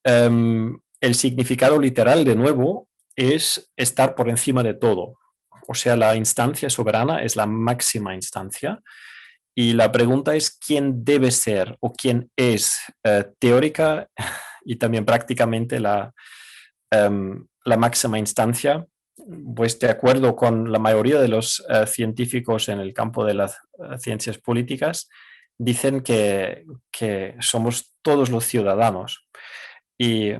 El significado literal, de nuevo, es estar por encima de todo. O sea, la instancia soberana es la máxima instancia. Y la pregunta es quién debe ser o quién es teórica y también prácticamente la máxima instancia. Pues de acuerdo con la mayoría de los científicos en el campo de las ciencias políticas, dicen que somos todos los ciudadanos. Y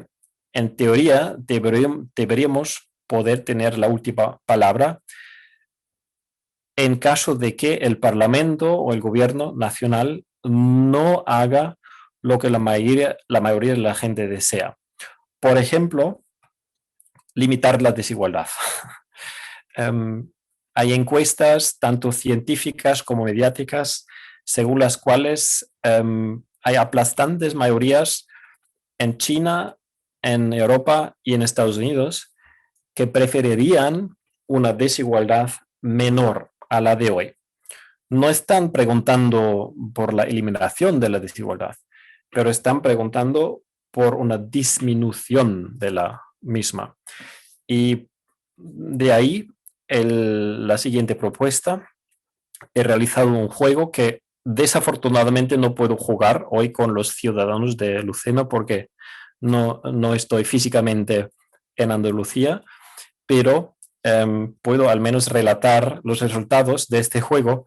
en teoría deberíamos poder tener la última palabra en caso de que el Parlamento o el gobierno nacional no haga lo que la mayoría de la gente desea. Por ejemplo, limitar la desigualdad. Hay encuestas, tanto científicas como mediáticas, según las cuales hay aplastantes mayorías en China, en Europa y en Estados Unidos que preferirían una desigualdad menor a la de hoy. No están preguntando por la eliminación de la desigualdad, pero están preguntando por una disminución de la misma. Y de ahí la siguiente propuesta. He realizado un juego que desafortunadamente no puedo jugar hoy con los ciudadanos de Lucena porque no estoy físicamente en Andalucía, pero puedo al menos relatar los resultados de este juego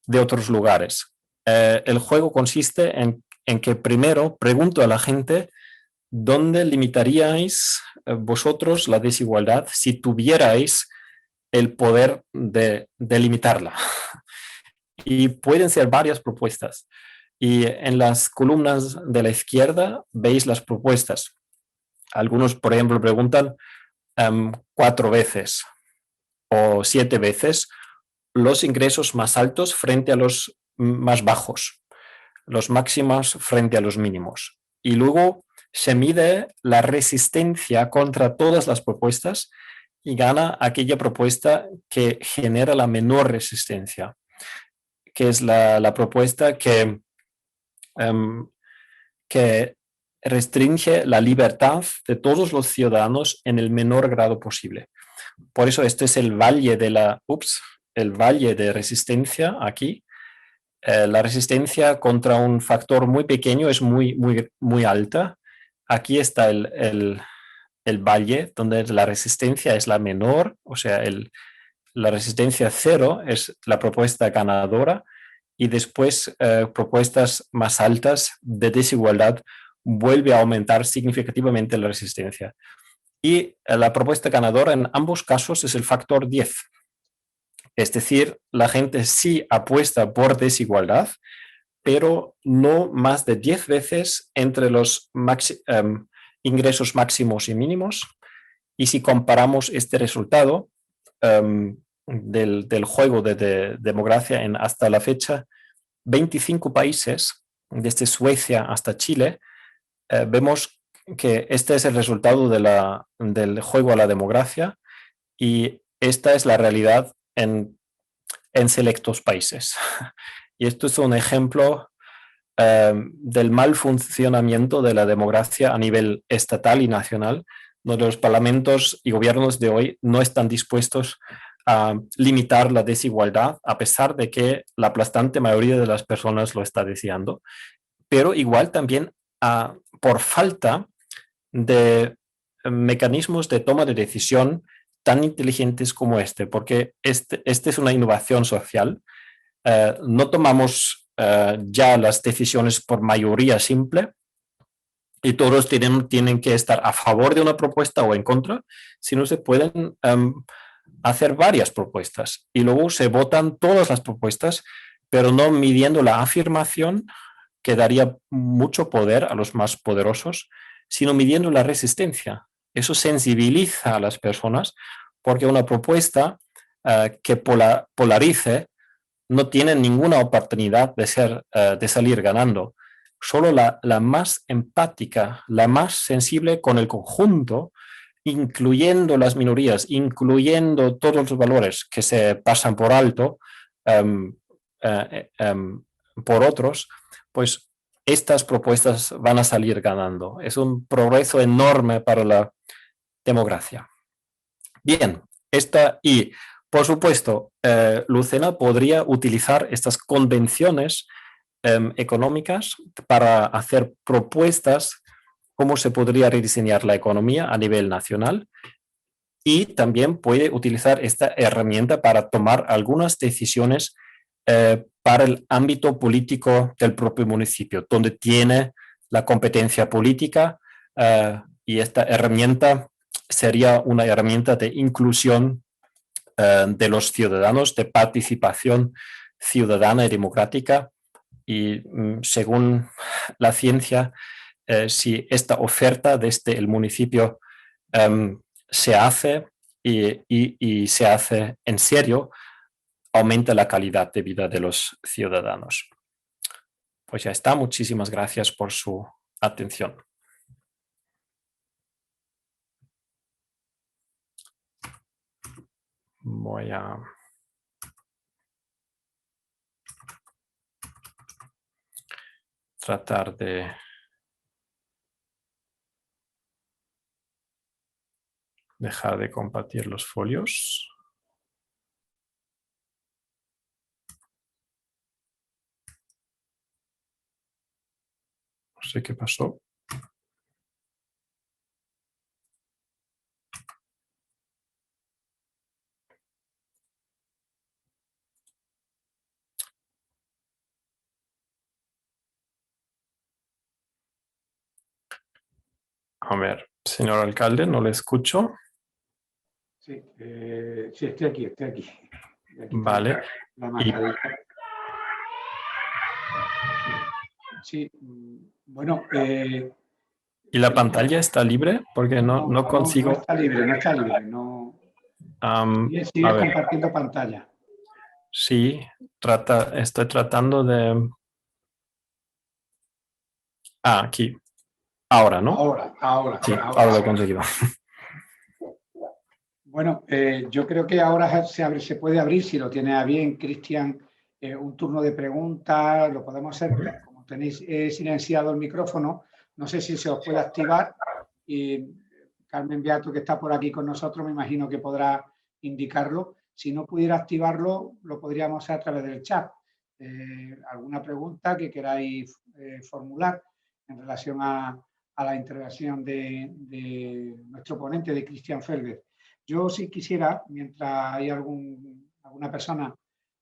de otros lugares. El juego consiste en que primero pregunto a la gente dónde limitaríais vosotros la desigualdad si tuvierais el poder de limitarla. Y pueden ser varias propuestas. Y en las columnas de la izquierda veis las propuestas. Algunos, por ejemplo, preguntan 4 veces o 7 veces los ingresos más altos frente a los más bajos, los máximos frente a los mínimos. Y luego se mide la resistencia contra todas las propuestas y gana aquella propuesta que genera la menor resistencia, que es la propuesta que restringe la libertad de todos los ciudadanos en el menor grado posible. Por eso este es el valle el valle de resistencia aquí. La resistencia contra un factor muy pequeño es muy alta. Aquí está el valle donde la resistencia es la menor, o sea, la resistencia cero es la propuesta ganadora y después propuestas más altas de desigualdad vuelve a aumentar significativamente la resistencia. Y la propuesta ganadora en ambos casos es el factor 10. Es decir, la gente sí apuesta por desigualdad, pero no más de 10 veces entre los ingresos máximos y mínimos. Y si comparamos este resultado del juego de democracia hasta la fecha, 25 países, desde Suecia hasta Chile, vemos que este es el resultado del juego a la democracia y esta es la realidad en selectos países. Y esto es un ejemplo del mal funcionamiento de la democracia a nivel estatal y nacional, donde los parlamentos y gobiernos de hoy no están dispuestos a limitar la desigualdad, a pesar de que la aplastante mayoría de las personas lo está deseando, pero igual también por falta de mecanismos de toma de decisión tan inteligentes como este, porque este es una innovación social. No tomamos ya las decisiones por mayoría simple y todos tienen que estar a favor de una propuesta o en contra, sino se pueden hacer varias propuestas y luego se votan todas las propuestas, pero no midiendo la afirmación, que daría mucho poder a los más poderosos, sino midiendo la resistencia. Eso sensibiliza a las personas porque una propuesta que polarice no tiene ninguna oportunidad de salir ganando. Solo la más empática, la más sensible con el conjunto, incluyendo las minorías, incluyendo todos los valores que se pasan por alto um, por otros, pues estas propuestas van a salir ganando. Es un progreso enorme para la democracia. Bien, y por supuesto, Lucena podría utilizar estas convenciones económicas para hacer propuestas cómo se podría rediseñar la economía a nivel nacional y también puede utilizar esta herramienta para tomar algunas decisiones para el ámbito político del propio municipio, donde tiene la competencia política y esta herramienta sería una herramienta de inclusión de los ciudadanos, de participación ciudadana y democrática. Y según la ciencia, si esta oferta desde el municipio se hace y se hace en serio, aumenta la calidad de vida de los ciudadanos. Pues ya está. Muchísimas gracias por su atención. Voy a tratar de dejar de compartir los folios. No sé qué pasó. A ver, señor alcalde, no le escucho. Sí, sí, estoy aquí. Vale. La mascarilla. Sí, bueno. ¿Y la pantalla está libre? Porque no consigo. No está libre, no está libre. No. Sigue A ver, compartiendo pantalla. sí, estoy tratando de. Aquí. Ahora, ¿no? Ahora. Sí, ahora lo he conseguido. Bueno, yo creo que ahora se puede abrir, si lo tiene a bien, Cristian, un turno de preguntas. Lo podemos hacer, como tenéis silenciado el micrófono, no sé si se os puede activar. Y Carmen Beato, que está por aquí con nosotros, me imagino que podrá indicarlo. Si no pudiera activarlo, lo podríamos hacer a través del chat. ¿Alguna pregunta que queráis formular en relación a la intervención de nuestro ponente, de Christian Felber? Yo sí quisiera, mientras hay alguna persona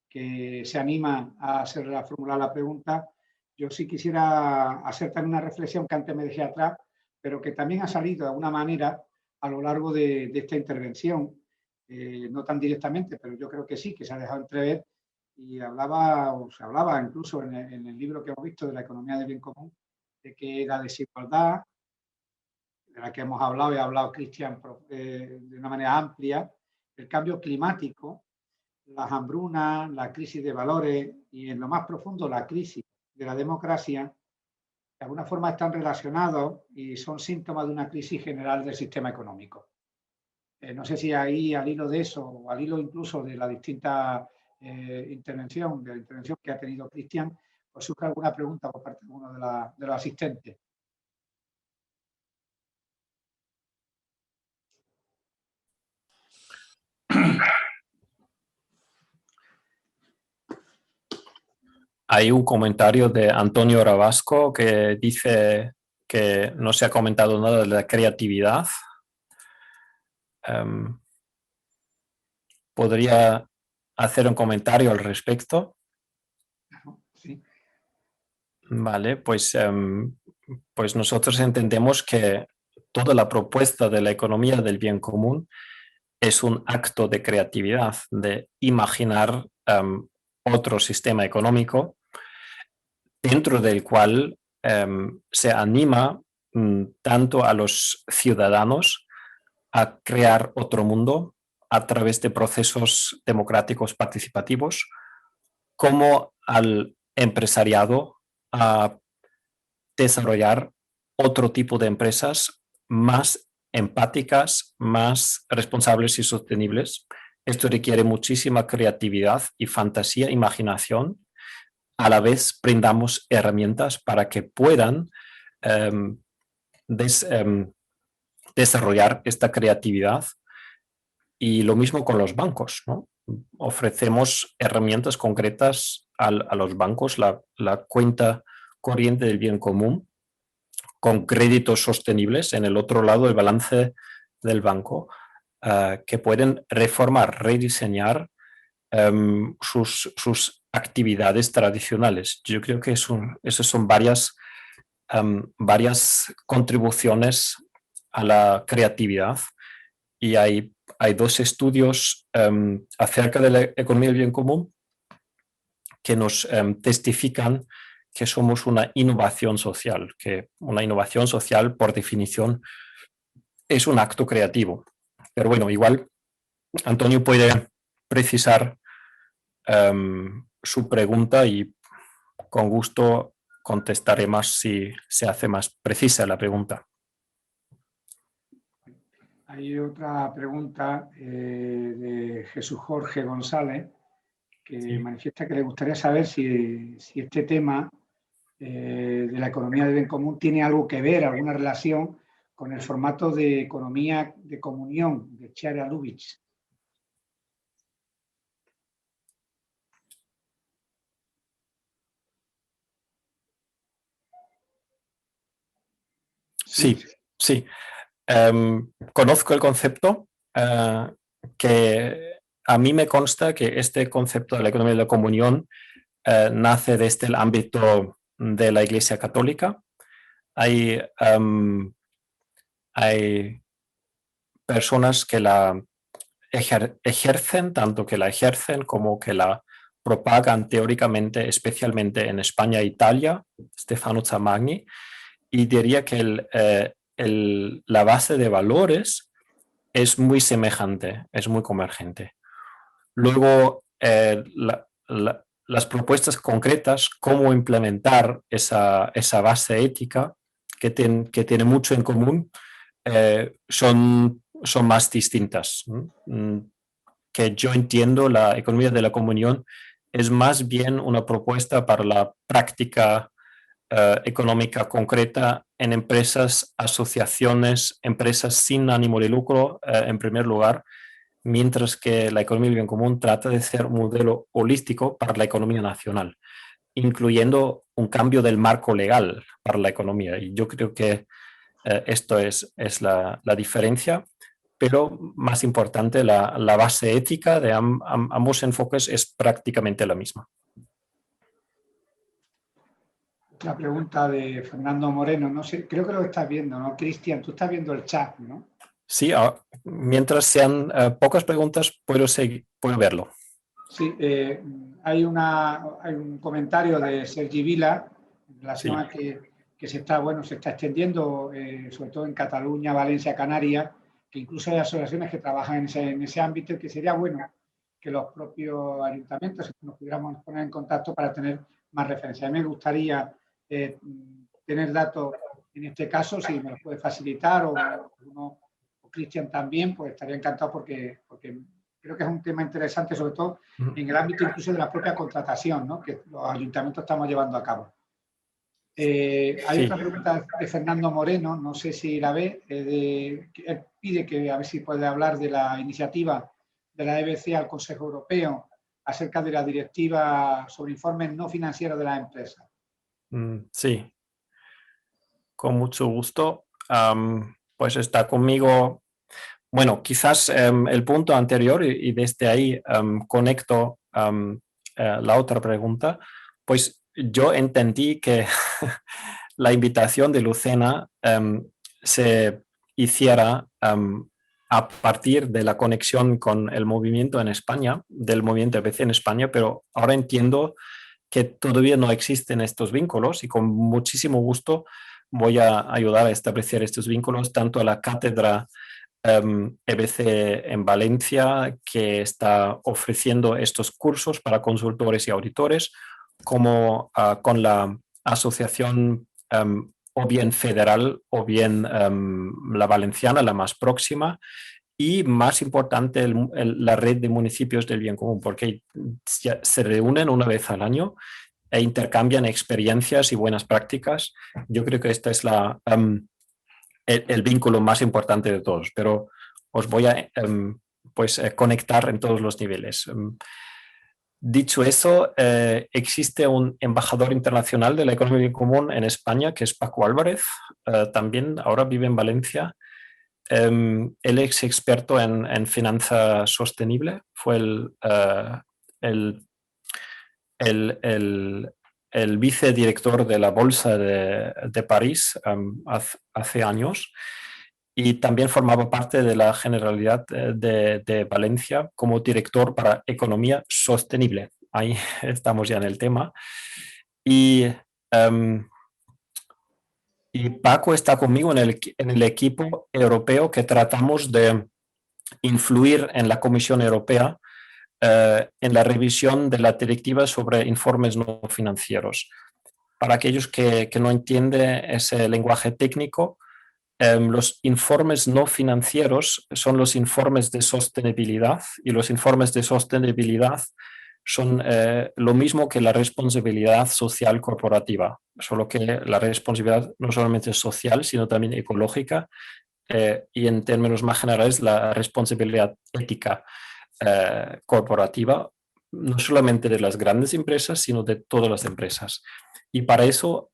que se anima a formular la pregunta, yo sí quisiera hacer también una reflexión que antes me dejé atrás, pero que también ha salido de alguna manera a lo largo de esta intervención, no tan directamente, pero yo creo que sí, que se ha dejado entrever y se hablaba incluso en el libro que hemos visto de la economía del bien común, de que la desigualdad, de la que hemos hablado y ha hablado Cristian de una manera amplia, el cambio climático, las hambrunas, la crisis de valores y en lo más profundo la crisis de la democracia, de alguna forma están relacionados y son síntomas de una crisis general del sistema económico. No sé si ahí al hilo de eso o al hilo incluso de la distinta intervención que ha tenido Cristian, os surge alguna pregunta por parte de uno de los asistentes. Hay un comentario de Antonio Rabasco que dice que no se ha comentado nada de la creatividad. ¿Podría hacer un comentario al respecto? Sí. Vale, pues nosotros entendemos que toda la propuesta de la economía del bien común es un acto de creatividad, de imaginar otro sistema económico dentro del cual se anima tanto a los ciudadanos a crear otro mundo a través de procesos democráticos participativos, como al empresariado a desarrollar otro tipo de empresas más empáticas, más responsables y sostenibles. Esto requiere muchísima creatividad y fantasía, imaginación. A la vez brindamos herramientas para que puedan desarrollar esta creatividad. Y lo mismo con los bancos, ¿no? Ofrecemos herramientas concretas a los bancos, la cuenta corriente del bien común, con créditos sostenibles en el otro lado del balance del banco, que pueden reformar, rediseñar sus actividades tradicionales. Yo creo que esas son varias contribuciones a la creatividad, y hay dos estudios acerca de la economía del bien común que nos testifican que somos una innovación social, que una innovación social, por definición, es un acto creativo. Pero bueno, igual Antonio puede precisar su pregunta y con gusto contestaré más si se hace más precisa la pregunta. Hay otra pregunta de Jesús Jorge González, que manifiesta que le gustaría saber si este tema de la economía del bien común tiene algo que ver, alguna relación con el formato de economía de comunión de Chiara Lubitsch. Sí. Conozco el concepto, que a mí me consta que este concepto de la economía de la comunión nace desde el ámbito de la Iglesia Católica. Hay personas que la ejercen, tanto que la ejercen como que la propagan teóricamente, especialmente en España e Italia, Stefano Zamagni, y diría que la base de valores es muy semejante, es muy convergente. Luego, las propuestas concretas, cómo implementar esa base ética que tiene mucho en común, son más distintas. Que yo entiendo, la economía de la comunión es más bien una propuesta para la práctica económica concreta en empresas, asociaciones, empresas sin ánimo de lucro, en primer lugar, mientras que la economía del bien común trata de ser un modelo holístico para la economía nacional, incluyendo un cambio del marco legal para la economía. Y yo creo que esto es la diferencia, pero más importante, la base ética de ambos enfoques es prácticamente la misma. La pregunta de Fernando Moreno, no sé, creo que lo estás viendo, ¿no? Cristian, tú estás viendo el chat, ¿no? Sí, mientras sean pocas preguntas, puedo verlo. Sí, hay un comentario de Sergi Vila en relación a que se está extendiendo, sobre todo en Cataluña, Valencia, Canarias, que incluso hay asociaciones que trabajan en ese ámbito, y que sería bueno que los propios ayuntamientos nos pudiéramos poner en contacto para tener más referencias. A mí me gustaría tener datos en este caso, si me los puede facilitar, o Cristian también, pues estaría encantado porque creo que es un tema interesante, sobre todo en el ámbito incluso de la propia contratación, ¿no?, que los ayuntamientos estamos llevando a cabo. Hay otra pregunta de Fernando Moreno, no sé si la ve, él pide que a ver si puede hablar de la iniciativa de la EBC al Consejo Europeo acerca de la directiva sobre informes no financieros de las empresas. Sí, con mucho gusto. Pues está conmigo. Bueno, quizás el punto anterior, y desde ahí conecto la otra pregunta, pues yo entendí que la invitación de Lucena se hiciera a partir de la conexión con el movimiento en España, del movimiento EBC en España, pero ahora entiendo que todavía no existen estos vínculos, y con muchísimo gusto voy a ayudar a establecer estos vínculos tanto a la cátedra EBC en Valencia, que está ofreciendo estos cursos para consultores y auditores, como con la asociación o bien federal o bien la valenciana, la más próxima, y más importante, la red de municipios del bien común, porque se reúnen una vez al año e intercambian experiencias y buenas prácticas. Yo creo que esta es el vínculo más importante de todos, pero os voy a conectar en todos los niveles. Dicho eso, existe un embajador internacional de la economía común en España, que es Paco Álvarez, también ahora vive en Valencia. Él es experto en finanza sostenible, fue el vicedirector de la Bolsa de París hace años, y también formaba parte de la Generalidad de Valencia como director para Economía Sostenible. Ahí estamos ya en el tema. Y Paco está conmigo en el equipo europeo que tratamos de influir en la Comisión Europea en la revisión de la directiva sobre informes no financieros. Para aquellos que no entienden ese lenguaje técnico, los informes no financieros son los informes de sostenibilidad, y los informes de sostenibilidad son lo mismo que la responsabilidad social corporativa, solo que la responsabilidad no solamente es social, sino también ecológica, y en términos más generales la responsabilidad ética corporativa, no solamente de las grandes empresas, sino de todas las empresas. Y para eso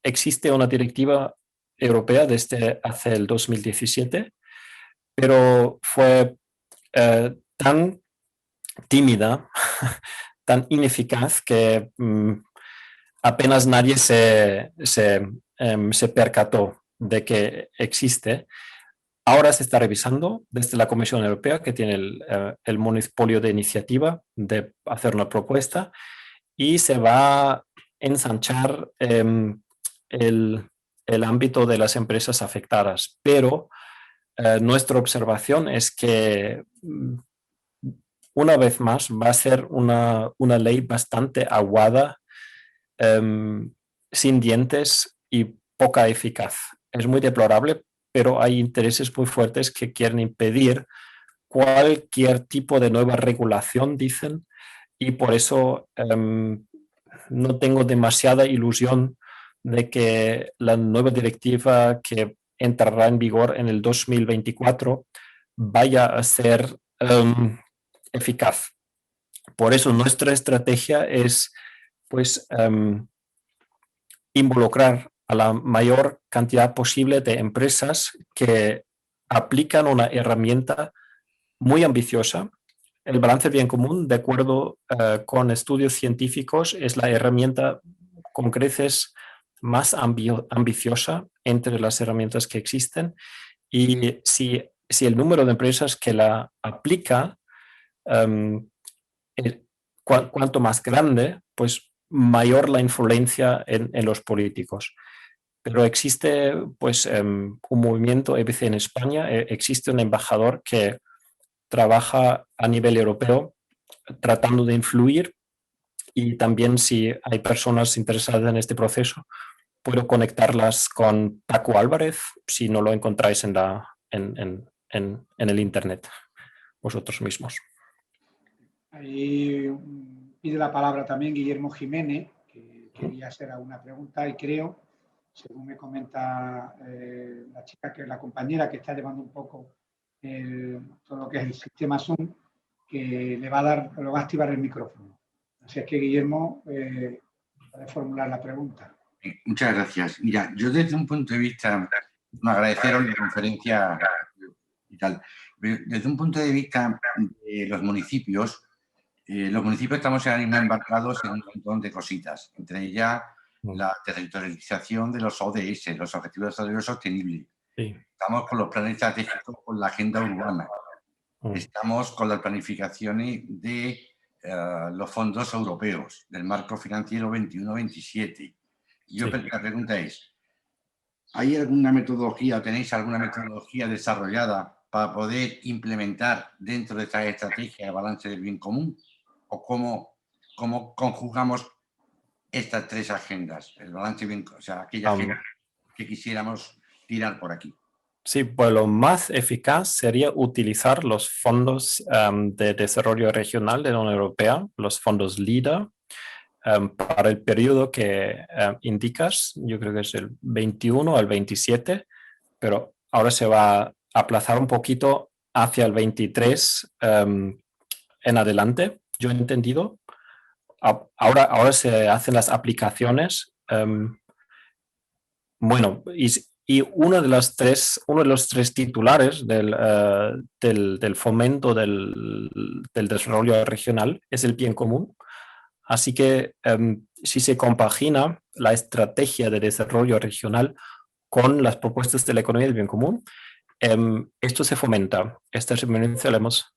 existe una directiva europea desde hace el 2017, pero fue tan tímida, tan ineficaz, que apenas nadie se percató de que existe, ahora se está revisando desde la Comisión Europea, que tiene el monopolio de iniciativa de hacer una propuesta, y se va a ensanchar el ámbito de las empresas afectadas. Pero nuestra observación es que una vez más va a ser una ley bastante aguada, sin dientes y poca eficaz. Es muy deplorable, pero hay intereses muy fuertes que quieren impedir cualquier tipo de nueva regulación, dicen, y por eso no tengo demasiada ilusión de que la nueva directiva que entrará en vigor en el 2024 vaya a ser eficaz. Por eso nuestra estrategia es, pues, involucrar a la mayor cantidad posible de empresas que aplican una herramienta muy ambiciosa. El balance bien común, de acuerdo con estudios científicos, es la herramienta con creces más ambiciosa entre las herramientas que existen. Y si el número de empresas que la aplica, cuanto más grande, pues mayor la influencia en los políticos. Pero existe, pues, un movimiento EBC en España, existe un embajador que trabaja a nivel europeo tratando de influir, y también, si hay personas interesadas en este proceso, puedo conectarlas con Paco Álvarez si no lo encontráis en el internet vosotros mismos. Ahí pide la palabra también Guillermo Jiménez, que quería hacer alguna pregunta, y creo, según me comenta la chica, que es la compañera que está llevando un poco todo lo que es el sistema Zoom, que le va a activar el micrófono. Así es que, Guillermo, puede formular la pregunta. Muchas gracias. Mira, yo desde un punto de vista, no, agradeceros la conferencia y tal, pero desde un punto de vista de los municipios estamos ahora mismo embarcados en un montón de cositas, entre ellas la territorialización de los ODS, los Objetivos de Desarrollo Sostenible. Sí. Estamos con los planes estratégicos, con la agenda urbana. Estamos con las planificaciones de los fondos europeos, del marco financiero 21-27. Yo, sí. La pregunta es, ¿hay alguna metodología, tenéis alguna metodología desarrollada para poder implementar dentro de esta estrategia de balance del bien común? ¿O cómo conjugamos estas tres agendas? El balance bien, o sea, aquella agenda que quisiéramos tirar por aquí. Sí, pues lo más eficaz sería utilizar los fondos de desarrollo regional de la Unión Europea, los fondos LEADER, para el periodo que indicas. Yo creo que es el 21 al 27, pero ahora se va a aplazar un poquito hacia el 23 en adelante, yo he entendido. Ahora se hacen las aplicaciones. Bueno, y uno de los tres titulares del fomento del desarrollo regional es el bien común. Así que si se compagina la estrategia de desarrollo regional con las propuestas de la economía del bien común, esto se fomenta. Esta experiencia la hemos...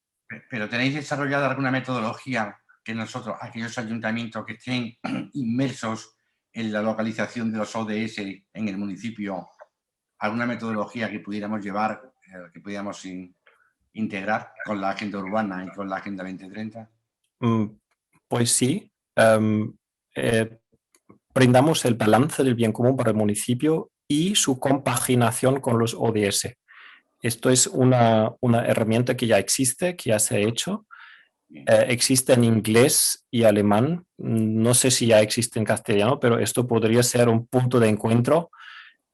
¿Pero tenéis desarrollada alguna metodología que nosotros, aquellos ayuntamientos que estén inmersos en la localización de los ODS en el municipio, alguna metodología que pudiéramos llevar, que pudiéramos integrar con la agenda urbana y con la agenda 2030? Pues sí. Brindamos el balance del bien común para el municipio y su compaginación con los ODS. Esto es una herramienta que ya existe, que ya se ha hecho. Existe en inglés y alemán. No sé si ya existe en castellano, pero esto podría ser un punto de encuentro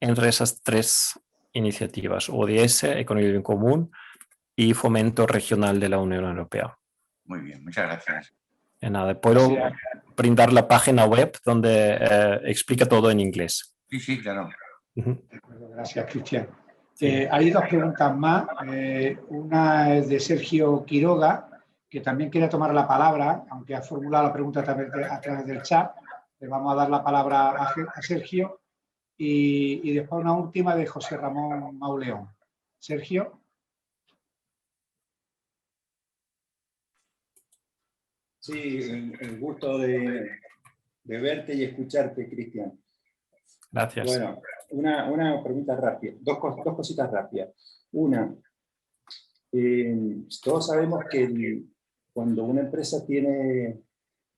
entre esas tres iniciativas: ODS, Economía del Bien Común y Fomento Regional de la Unión Europea. Muy bien, muchas gracias. De nada, puedo brindar la página web donde explica todo en inglés. Sí, sí, claro. Gracias, Cristian. Hay dos preguntas más. Una es de Sergio Quiroga, que también quiere tomar la palabra, aunque ha formulado la pregunta a través del chat. Le vamos a dar la palabra a Sergio. Y después una última de José Ramón Mauleón. Sergio. Sí, el gusto de verte y escucharte, Cristian. Gracias. Bueno, una pregunta rápida, dos cositas rápidas. Una, todos sabemos que cuando una empresa tiene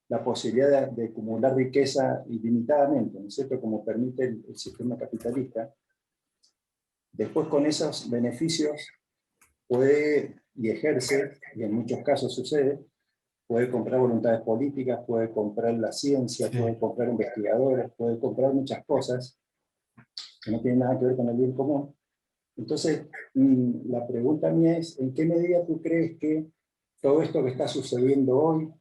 la posibilidad de acumular riqueza ilimitadamente, ¿no es cierto?, como permite el sistema capitalista, después con esos beneficios puede y ejerce, y en muchos casos sucede, puede comprar voluntades políticas, puede comprar la ciencia, puede comprar investigadores, puede comprar muchas cosas que no tienen nada que ver con el bien común. Entonces, la pregunta mía es, ¿en qué medida tú crees que todo esto que está sucediendo hoy,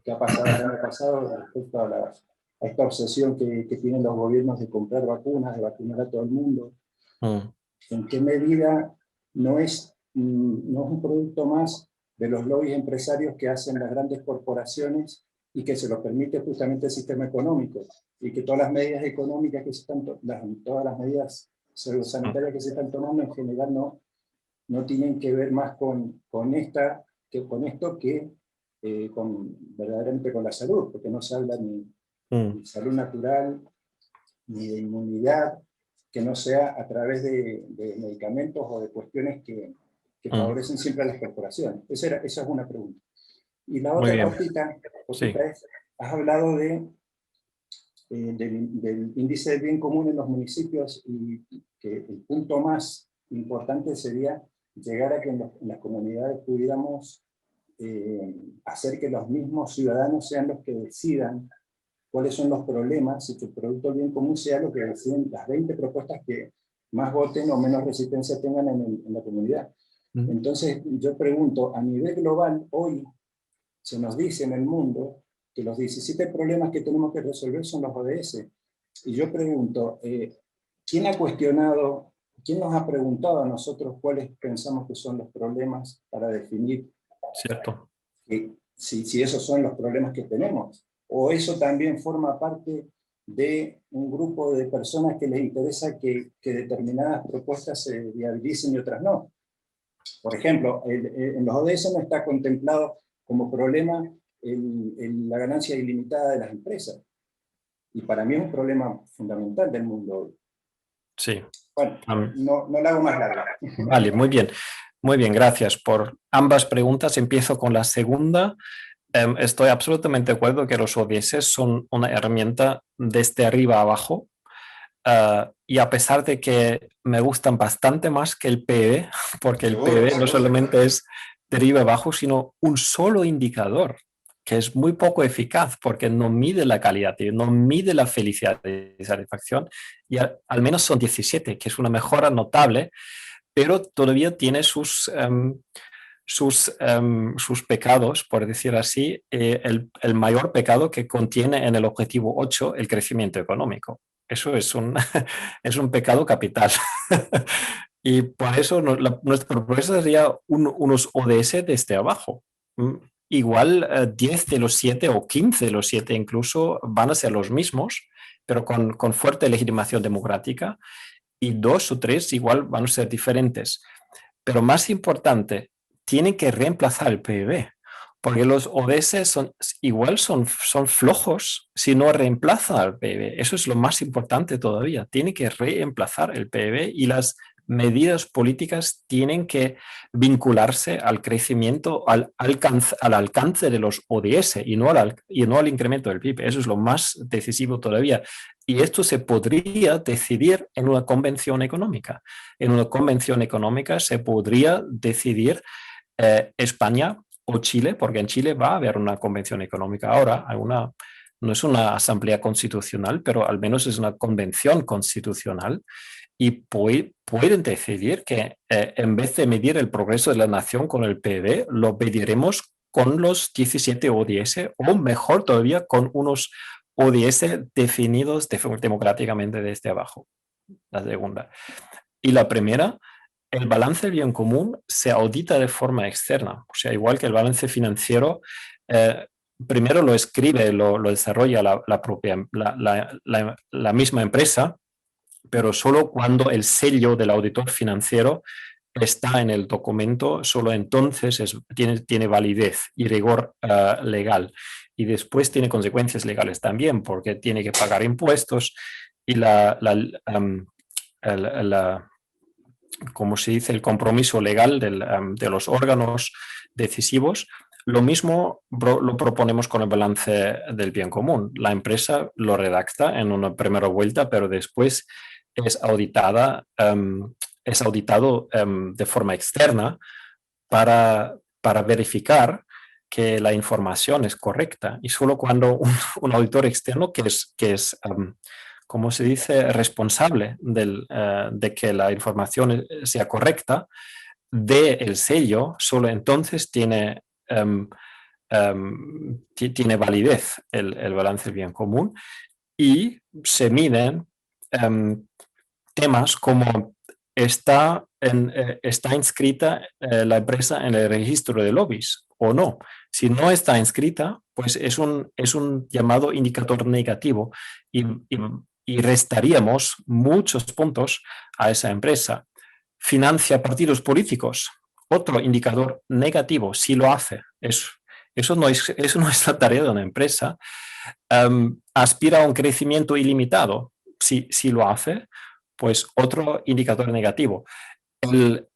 que ha pasado el año pasado respecto a esta obsesión que tienen los gobiernos de comprar vacunas, de vacunar a todo el mundo, en qué medida no es un producto más de los lobbies empresarios que hacen las grandes corporaciones y que se lo permite justamente el sistema económico, y que todas las medidas económicas que se están todas las medidas sanitarias que se están tomando en general no tienen que ver más con esto que verdaderamente con la salud, porque no se habla ni de salud natural ni de inmunidad, que no sea a través de medicamentos o de cuestiones que favorecen siempre a las corporaciones. Esa es una pregunta. Y la otra cosita es, has hablado del índice del bien común en los municipios, y que el punto más importante sería llegar a que en las comunidades pudiéramos hacer que los mismos ciudadanos sean los que decidan cuáles son los problemas, y que el producto del bien común sea lo que deciden las 20 propuestas que más voten o menos resistencia tengan en la comunidad. Entonces, yo pregunto, a nivel global, hoy se nos dice en el mundo que los 17 problemas que tenemos que resolver son los ODS. Y yo pregunto, ¿quién nos ha preguntado a nosotros cuáles pensamos que son los problemas para definir si esos son los problemas que tenemos? ¿O eso también forma parte de un grupo de personas que les interesa que determinadas propuestas se viabilicen y otras no? Por ejemplo, en los ODS no está contemplado como problema la ganancia ilimitada de las empresas. Y para mí es un problema fundamental del mundo hoy. Sí. Bueno, no la hago más larga. Vale, muy bien. Muy bien, gracias por ambas preguntas. Empiezo con la segunda. Estoy absolutamente de acuerdo que los ODS son una herramienta desde arriba a abajo. Y a pesar de que me gustan bastante más que el PIB, porque el PIB no solamente es de arriba abajo, sino un solo indicador, que es muy poco eficaz porque no mide la calidad, no mide la felicidad y satisfacción, y al menos son 17, que es una mejora notable, pero todavía tiene sus pecados, por decir así. El mayor pecado que contiene en el objetivo 8 el crecimiento económico. Eso es un pecado capital. Y por eso nuestra propuesta sería unos ODS desde abajo. Igual 10 de los 7 o 15 de los 7 incluso van a ser los mismos, pero con fuerte legitimación democrática, y 2 o 3 igual van a ser diferentes. Pero más importante, tienen que reemplazar el PIB, porque los ODS son flojos si no reemplazan al PIB. Eso es lo más importante todavía. Tiene que reemplazar el PIB, y las medidas políticas tienen que vincularse al crecimiento, al alcance de los ODS, y no al incremento del PIB. Eso es lo más decisivo todavía. Y esto se podría decidir en una convención económica. En una convención económica se podría decidir España o Chile, porque en Chile va a haber una convención económica ahora. No es una asamblea constitucional, pero al menos es una convención constitucional, y pueden decidir que en vez de medir el progreso de la nación con el PIB, lo mediremos con los 17 ODS, o mejor todavía, con unos ODS definidos democráticamente desde abajo. La segunda. Y la primera, el balance del bien común se audita de forma externa. O sea, igual que el balance financiero, primero lo escribe, lo desarrolla la misma empresa, pero solo cuando el sello del auditor financiero está en el documento, solo entonces tiene validez y rigor legal. Y después tiene consecuencias legales también, porque tiene que pagar impuestos y como se dice, el compromiso legal de los órganos decisivos. Lo mismo lo proponemos con el balance del bien común. La empresa lo redacta en una primera vuelta, pero después es auditado de forma externa para verificar que la información es correcta. Y solo cuando un auditor externo que es como se dice, responsable de que la información sea correcta, dé el sello, solo entonces tiene validez el balance del bien común y se miden temas como está inscrita la empresa en el registro de lobbies o no. Si no está inscrita, pues es un llamado indicador negativo y restaríamos muchos puntos a esa empresa. Financia partidos políticos, otro indicador negativo, si lo hace. Eso no es la tarea de una empresa. Aspira a un crecimiento ilimitado, si lo hace, pues otro indicador negativo.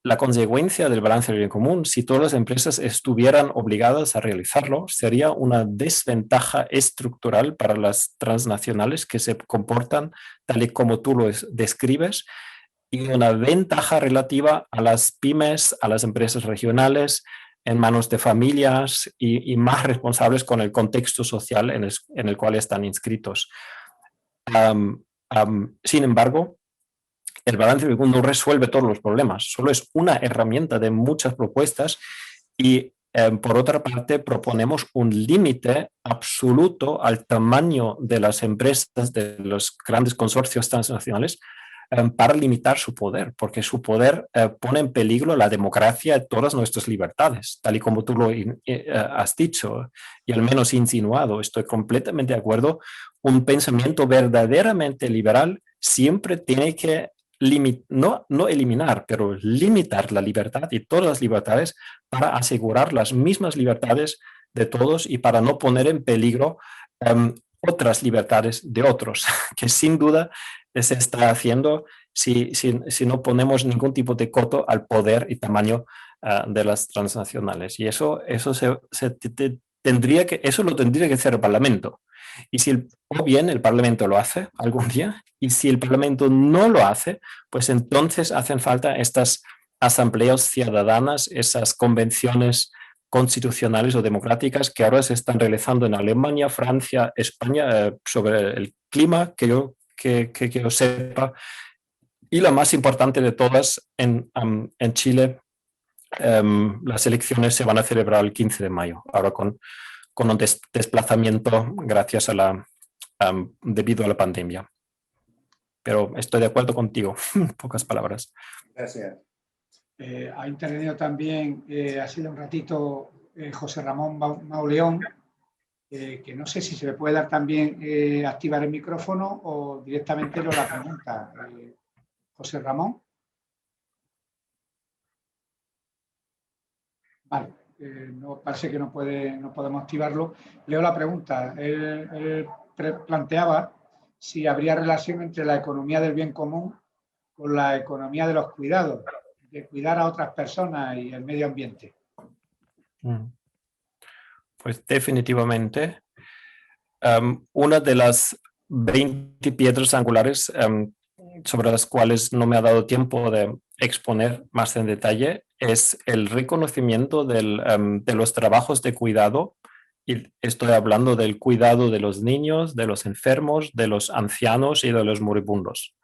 La consecuencia del balance del bien común, si todas las empresas estuvieran obligadas a realizarlo, sería una desventaja estructural para las transnacionales que se comportan tal y como tú lo describes, y una ventaja relativa a las pymes, a las empresas regionales, en manos de familias y más responsables con el contexto social en el cual están inscritos. Sin embargo, el balance del bien común no resuelve todos los problemas, solo es una herramienta de muchas propuestas y por otra parte proponemos un límite absoluto al tamaño de las empresas, de los grandes consorcios transnacionales, para limitar su poder, porque su poder pone en peligro la democracia y todas nuestras libertades, tal y como tú lo has dicho y al menos insinuado. Estoy completamente de acuerdo. Un pensamiento verdaderamente liberal siempre tiene que no eliminar, pero limitar la libertad y todas las libertades para asegurar las mismas libertades de todos y para no poner en peligro otras libertades de otros, que sin duda se está haciendo si no ponemos ningún tipo de coto al poder y tamaño de las transnacionales. Y eso lo tendría que hacer el Parlamento. Y o bien el Parlamento lo hace algún día, y si el Parlamento no lo hace, pues entonces hacen falta estas asambleas ciudadanas, esas convenciones constitucionales o democráticas que ahora se están realizando en Alemania, Francia, España, sobre el clima, que yo sepa. Y la más importante de todas, en Chile, las elecciones se van a celebrar el 15 de mayo, ahora con un desplazamiento gracias debido a la pandemia. Pero estoy de acuerdo contigo, pocas palabras. Gracias. Ha intervenido también, ha sido un ratito, José Ramón Mauleón, que no sé si se le puede dar también activar el micrófono o directamente la pregunta. José Ramón. Vale, no, parece que no podemos activarlo. Leo la pregunta. Él planteaba si habría relación entre la economía del bien común con la economía de los cuidados, de cuidar a otras personas y el medio ambiente. Pues definitivamente. Una de las 20 piedras angulares sobre las cuales no me ha dado tiempo de exponer más en detalle es el reconocimiento de los trabajos de cuidado, y estoy hablando del cuidado de los niños, de los enfermos, de los ancianos y de los moribundos.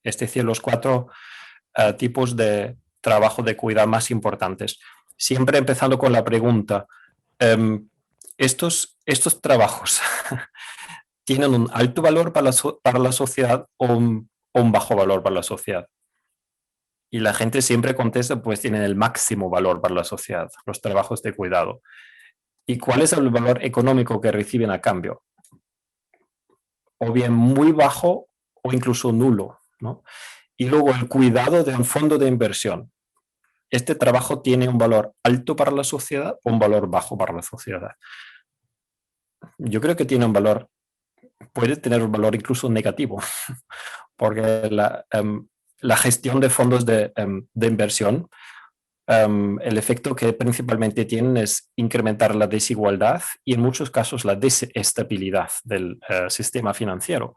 Es decir, los 4 tipos de trabajo de cuidado más importantes. Siempre empezando con la pregunta, estos trabajos tienen un alto valor para la sociedad o un bajo valor para la sociedad. Y la gente siempre contesta, pues tienen el máximo valor para la sociedad, los trabajos de cuidado. ¿Y cuál es el valor económico que reciben a cambio? O bien muy bajo o incluso nulo, ¿no? Y luego el cuidado de un fondo de inversión. ¿este trabajo tiene un valor alto para la sociedad o un valor bajo para la sociedad? Yo creo que tiene un valor, puede tener un valor incluso negativo, porque la gestión de fondos de inversión, el efecto que principalmente tienen es incrementar la desigualdad y en muchos casos la desestabilidad del sistema financiero.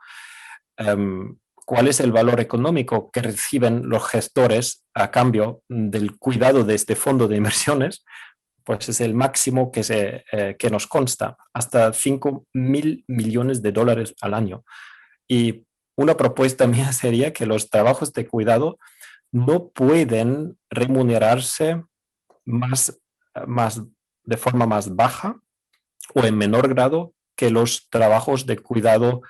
¿Cuál es el valor económico que reciben los gestores a cambio del cuidado de este fondo de inversiones? Pues es el máximo que nos consta, hasta 5.000 millones de dólares al año. Y una propuesta mía sería que los trabajos de cuidado no pueden remunerarse de forma más baja o en menor grado que los trabajos de cuidado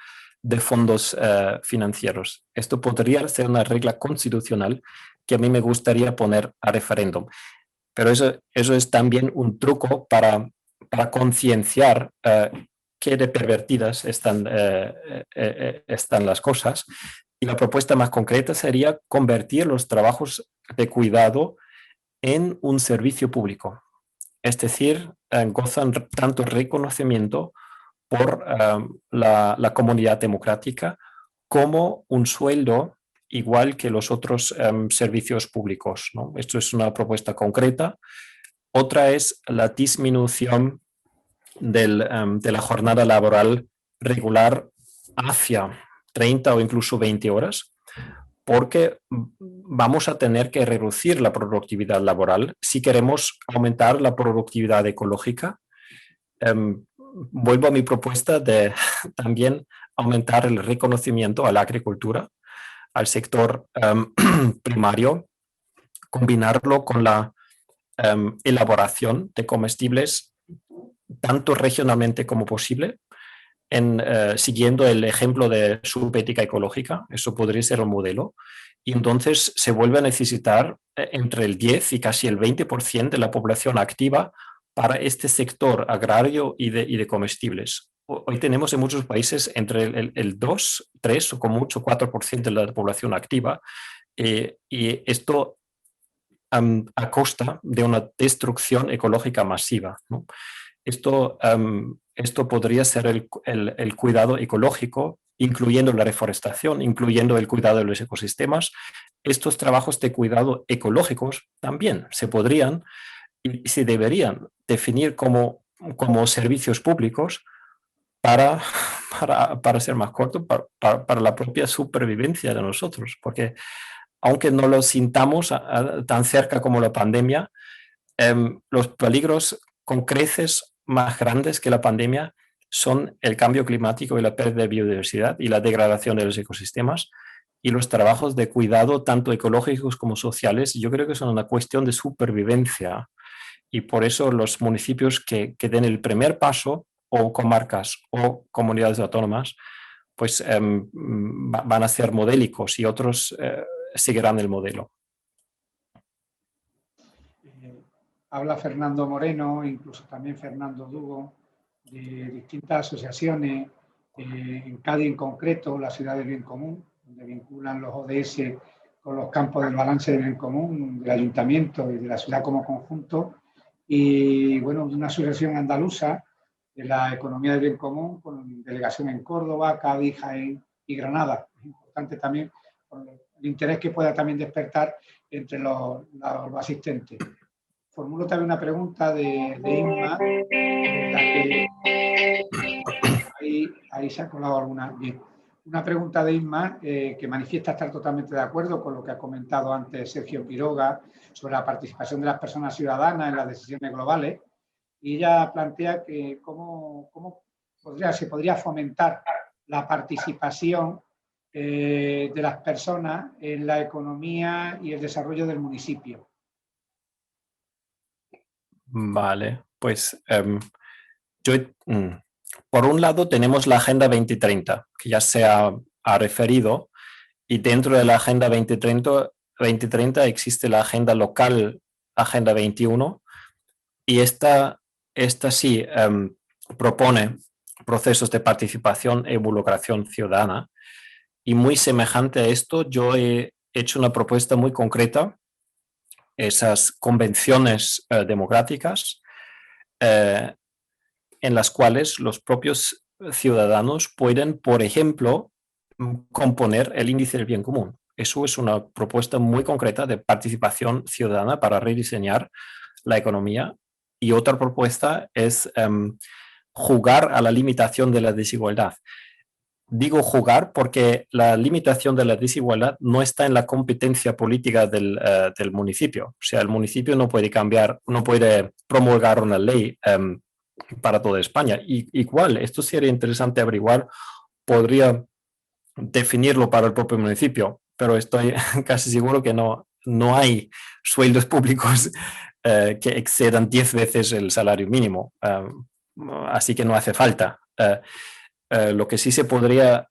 de fondos financieros. Esto podría ser una regla constitucional que a mí me gustaría poner a referéndum. Pero eso es también un truco para concienciar qué de pervertidas están las cosas. Y la propuesta más concreta sería convertir los trabajos de cuidado en un servicio público. Es decir, gozan tanto reconocimiento por la comunidad democrática como un sueldo igual que los otros servicios públicos, ¿no? Esto es una propuesta concreta. Otra es la disminución de la jornada laboral regular hacia 30 o incluso 20 horas, porque vamos a tener que reducir la productividad laboral si queremos aumentar la productividad ecológica. Vuelvo a mi propuesta de también aumentar el reconocimiento a la agricultura, al sector primario, combinarlo con la elaboración de comestibles tanto regionalmente como posible, siguiendo el ejemplo de subética ecológica. Eso podría ser un modelo. Y entonces se vuelve a necesitar entre el 10 y casi el 20% de la población activa para este sector agrario y de comestibles. Hoy tenemos en muchos países entre el 2, 3 o como mucho 4% de la población activa, y esto a costa de una destrucción ecológica masiva, ¿no? Esto podría ser el cuidado ecológico, incluyendo la reforestación, incluyendo el cuidado de los ecosistemas. Estos trabajos de cuidado ecológicos también se podrían y se deberían definir como servicios públicos para ser más corto, para la propia supervivencia de nosotros, porque aunque no lo sintamos tan cerca como la pandemia, los peligros con creces más grandes que la pandemia son el cambio climático y la pérdida de biodiversidad y la degradación de los ecosistemas, y los trabajos de cuidado, tanto ecológicos como sociales, yo creo que son una cuestión de supervivencia, y por eso los municipios que den el primer paso, o comarcas o comunidades autónomas, pues van a ser modélicos y otros seguirán el modelo. Habla Fernando Moreno, incluso también Fernando Dugo, de distintas asociaciones, en Cádiz en concreto, la ciudad del bien común, donde vinculan los ODS con los campos del balance del bien común, del ayuntamiento y de la ciudad como conjunto, y bueno, una asociación andaluza de la economía del bien común, con delegación en Córdoba, Cádiz, Jaén y Granada. Es importante también por el interés que pueda también despertar entre los asistentes. Formulo también una pregunta de Inma, en la que ahí se ha colado alguna. Bien. Una pregunta de Inma que manifiesta estar totalmente de acuerdo con lo que ha comentado antes Sergio Quiroga sobre la participación de las personas ciudadanas en las decisiones globales, y ella plantea que cómo se podría fomentar la participación de las personas en la economía y el desarrollo del municipio. Vale, pues por un lado tenemos la Agenda 2030, que ya se ha referido, y dentro de la Agenda 2030 existe la Agenda Local, Agenda 21, y esta sí propone procesos de participación e involucración ciudadana, y muy semejante a esto yo he hecho una propuesta muy concreta esas convenciones democráticas en las cuales los propios ciudadanos pueden, por ejemplo, componer el índice del bien común. Eso es una propuesta muy concreta de participación ciudadana para rediseñar la economía. Y otra propuesta es jugar a la limitación de la desigualdad. Digo jugar porque la limitación de la desigualdad no está en la competencia política del municipio. O sea, el municipio no puede cambiar, no puede promulgar una ley para toda España. Igual, esto sería interesante averiguar, podría definirlo para el propio municipio, pero estoy casi seguro que no hay sueldos públicos que excedan 10 veces el salario mínimo. Así que no hace falta. Lo que sí se podría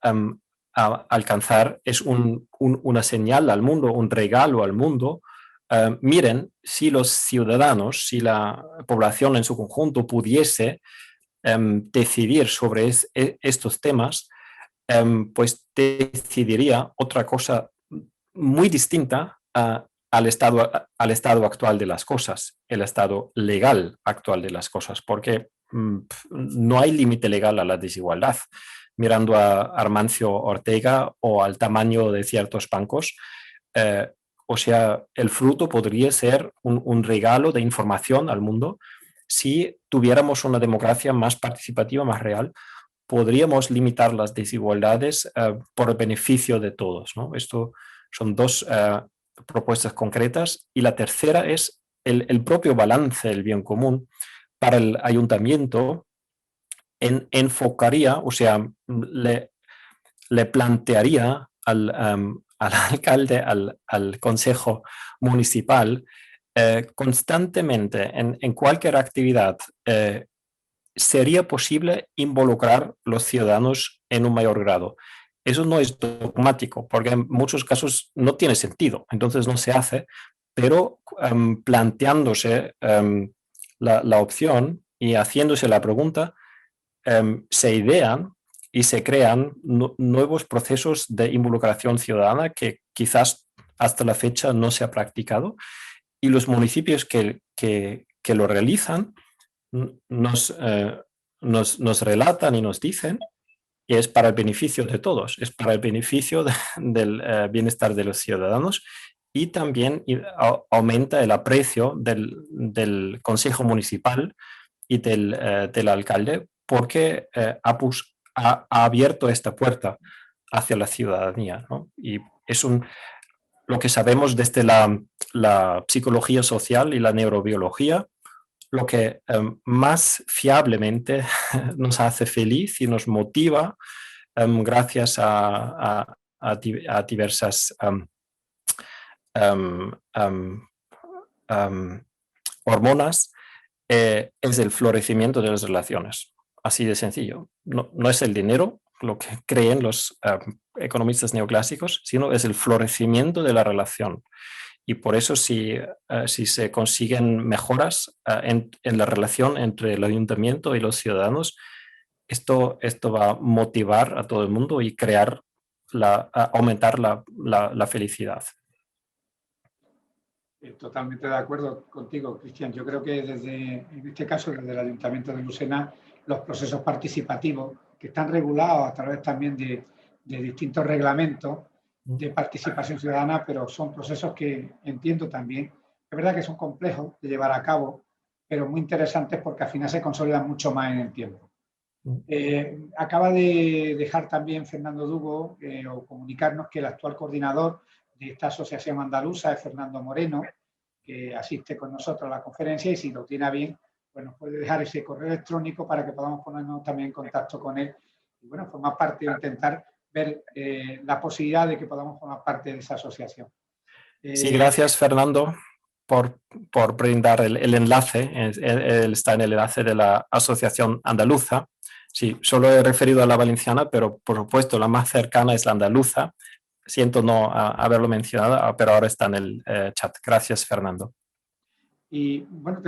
alcanzar es una señal al mundo, un regalo al mundo. Miren, si los ciudadanos, si la población en su conjunto pudiese decidir sobre estos temas, pues decidiría otra cosa muy distinta al estado actual de las cosas, el estado legal actual de las cosas, porque no hay límite legal a la desigualdad. Mirando a Amancio Ortega o al tamaño de ciertos bancos, o sea, el fruto podría ser un regalo de información al mundo. Si tuviéramos una democracia más participativa, más real, podríamos limitar las desigualdades por el beneficio de todos, ¿no? Esto son dos propuestas concretas. Y la tercera es el propio balance del bien común. Para el ayuntamiento enfocaría, o sea, le plantearía al alcalde, al consejo municipal, constantemente en cualquier actividad, sería posible involucrar los ciudadanos en un mayor grado. Eso no es dogmático, porque en muchos casos no tiene sentido, entonces no se hace, pero planteándose la opción y haciéndose la pregunta, se idean y se crean nuevos procesos de involucración ciudadana que quizás hasta la fecha no se ha practicado, y los municipios que lo realizan nos relatan y nos dicen que es para el beneficio de todos, es para el beneficio del bienestar de los ciudadanos, y también aumenta el aprecio del Consejo Municipal y del alcalde, porque ha abierto esta puerta hacia la ciudadanía, ¿no? Y es lo que sabemos desde la psicología social y la neurobiología, lo que más fiablemente nos hace feliz y nos motiva gracias a diversas hormonas, es el florecimiento de las relaciones. Así de sencillo. No es el dinero lo que creen los economistas neoclásicos, sino es el florecimiento de la relación. Y por eso si se consiguen mejoras en la relación entre el ayuntamiento y los ciudadanos, esto va a motivar a todo el mundo y aumentar la felicidad. Totalmente de acuerdo contigo, Cristian. Yo creo que en este caso, desde el Ayuntamiento de Lucena, los procesos participativos que están regulados a través también de distintos reglamentos de participación ciudadana, pero son procesos que entiendo también, es verdad que son complejos de llevar a cabo, pero muy interesantes porque al final se consolidan mucho más en el tiempo. Acaba de dejar también Fernando Dugo o comunicarnos que el actual coordinador de esta asociación andaluza es Fernando Moreno, que asiste con nosotros a la conferencia, y si lo tiene bien, pues nos puede dejar ese correo electrónico para que podamos ponernos también en contacto con él y bueno, formar parte o intentar ver la posibilidad de que podamos formar parte de esa asociación. Sí, gracias Fernando por brindar el enlace. Él está en el enlace de la Asociación Andaluza. Sí, solo he referido a la valenciana, pero por supuesto la más cercana es la andaluza. Siento no haberlo mencionado, pero ahora está en el chat. Gracias, Fernando. Y bueno,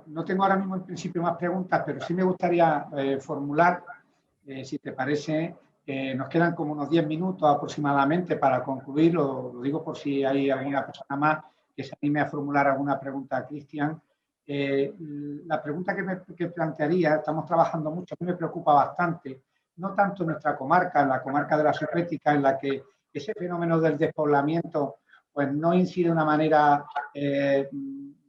no tengo ahora mismo en principio más preguntas, pero sí me gustaría formular, si te parece, nos quedan como unos 10 minutos aproximadamente para concluir, lo digo por si hay alguna persona más que se anime a formular alguna pregunta a Cristian. La pregunta que plantearía, estamos trabajando mucho, a mí me preocupa bastante, no tanto en nuestra comarca, en la comarca de la Subbética, en la que ese fenómeno del despoblamiento pues no incide de una manera,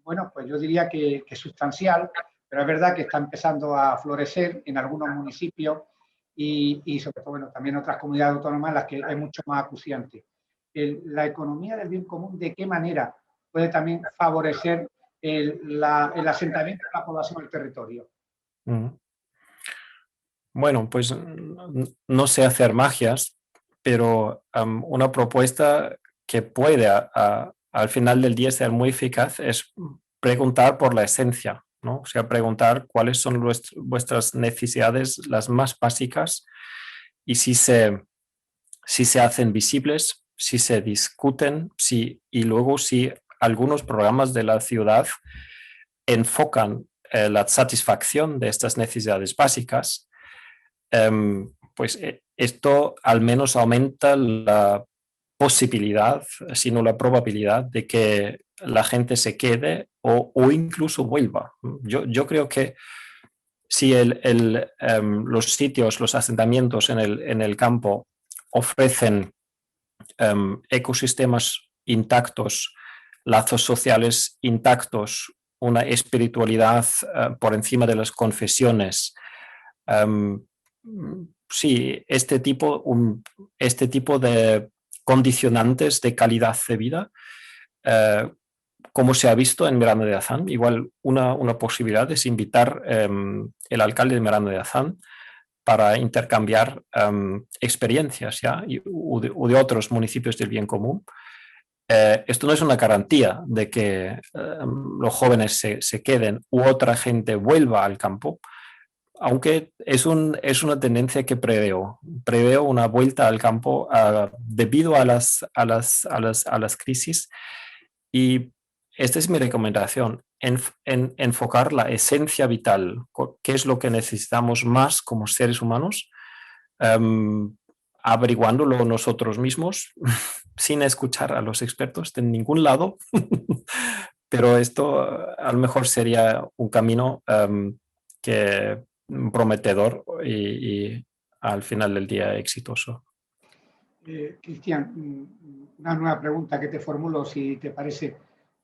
bueno, pues yo diría que sustancial, pero es verdad que está empezando a florecer en algunos municipios y sobre todo, bueno, también en otras comunidades autónomas en las que es mucho más acuciante. La economía del bien común, ¿de qué manera puede también favorecer el asentamiento de la población del territorio? Bueno, pues no sé hacer magias, pero una propuesta que puede al final del día ser muy eficaz es preguntar por la esencia, ¿no? O sea, preguntar cuáles son vuestras necesidades, las más básicas, y si se hacen visibles, si se discuten, y luego si algunos programas de la ciudad enfocan la satisfacción de estas necesidades básicas, pues esto al menos aumenta la posibilidad, sino la probabilidad de que la gente se quede o incluso vuelva. Yo creo que si los sitios, los asentamientos en el campo ofrecen ecosistemas intactos, lazos sociales intactos, una espiritualidad por encima de las confesiones, sí, este tipo de condicionantes de calidad de vida, como se ha visto en Miranda de Azán, igual una posibilidad es invitar el alcalde de Miranda de Azán para intercambiar experiencias, ¿ya? O de otros municipios del bien común. Esto no es una garantía de que los jóvenes se queden u otra gente vuelva al campo, aunque es una tendencia que preveo una vuelta al campo debido a las crisis, y esta es mi recomendación, enfocar la esencia vital, qué es lo que necesitamos más como seres humanos, averiguándolo nosotros mismos sin escuchar a los expertos de ningún lado, pero esto a lo mejor sería un camino que prometedor y al final del día exitoso. Cristian, una nueva pregunta que te formulo, si te parece.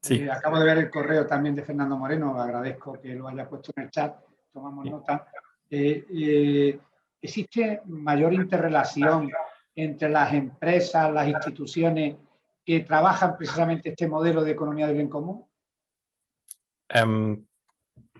Sí. Acabo de ver el correo también de Fernando Moreno, agradezco que lo haya puesto en el chat, tomamos nota. ¿Existe mayor interrelación entre las empresas, las instituciones que trabajan precisamente este modelo de economía del bien común?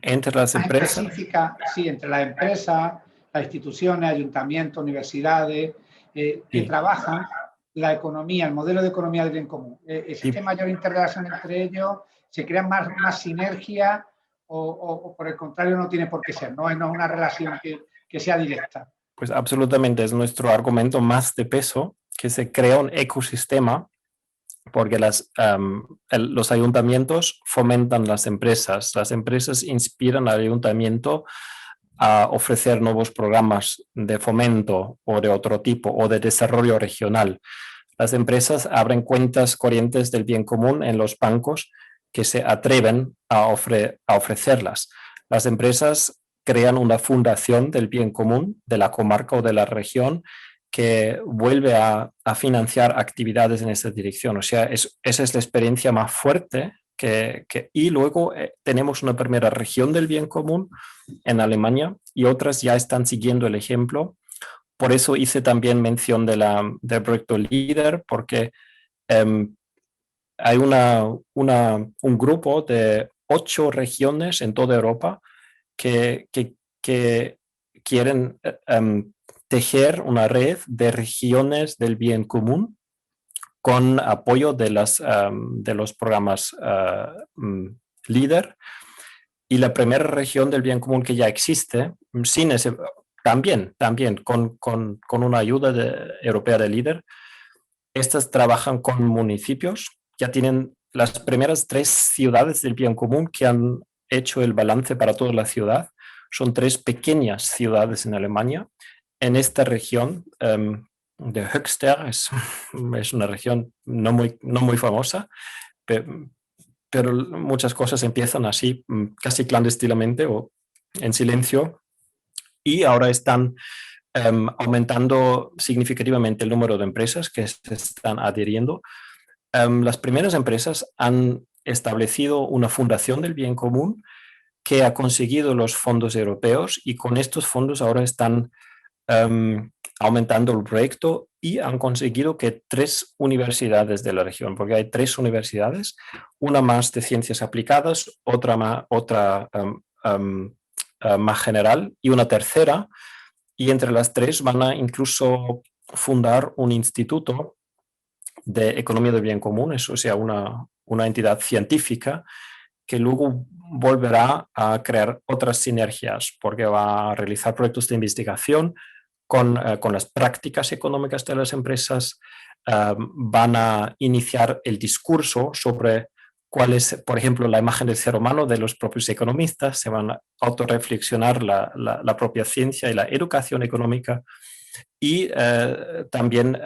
Entre las empresas. Específica, sí, entre las empresas, las instituciones, ayuntamientos, universidades, que trabajan la economía, el modelo de economía del bien común. ¿Existe mayor interrelación entre ellos? ¿Se crea más sinergia o por el contrario no tiene por qué ser? No es una relación que sea directa. Pues absolutamente es nuestro argumento más de peso, que se crea un ecosistema porque los ayuntamientos fomentan las empresas inspiran al ayuntamiento a ofrecer nuevos programas de fomento o de otro tipo o de desarrollo regional. Las empresas abren cuentas corrientes del bien común en los bancos que se atreven a ofrecerlas. Las empresas crean una fundación del bien común de la comarca o de la región que vuelve a financiar actividades en esta dirección. O sea, esa es la experiencia más fuerte. Y luego tenemos una primera región del bien común en Alemania y otras ya están siguiendo el ejemplo. Por eso hice también mención del proyecto LEADER, porque hay un grupo de 8 regiones en toda Europa que quieren tejer una red de regiones del bien común con apoyo de los programas LEADER. Y la primera región del bien común que ya existe, sin ese, también con una ayuda europea de LEADER, estas trabajan con municipios, ya tienen las primeras 3 ciudades del bien común que han hecho el balance para toda la ciudad. Son 3 pequeñas ciudades en Alemania. En esta región de Höxter, es una región no muy famosa, pero muchas cosas empiezan así, casi clandestinamente o en silencio, y ahora están aumentando significativamente el número de empresas que se están adhiriendo. Las primeras empresas han establecido una fundación del bien común que ha conseguido los fondos europeos, y con estos fondos ahora están aumentando el proyecto y han conseguido que 3 universidades de la región, porque hay 3 universidades, una más de ciencias aplicadas, otra más general y una tercera, y entre las 3 van a incluso fundar un instituto de economía del bien común, eso, o sea, una entidad científica que luego volverá a crear otras sinergias, porque va a realizar proyectos de investigación con las prácticas económicas de las empresas, van a iniciar el discurso sobre cuál es, por ejemplo, la imagen del ser humano de los propios economistas, se van a autorreflexionar la propia ciencia y la educación económica, y también,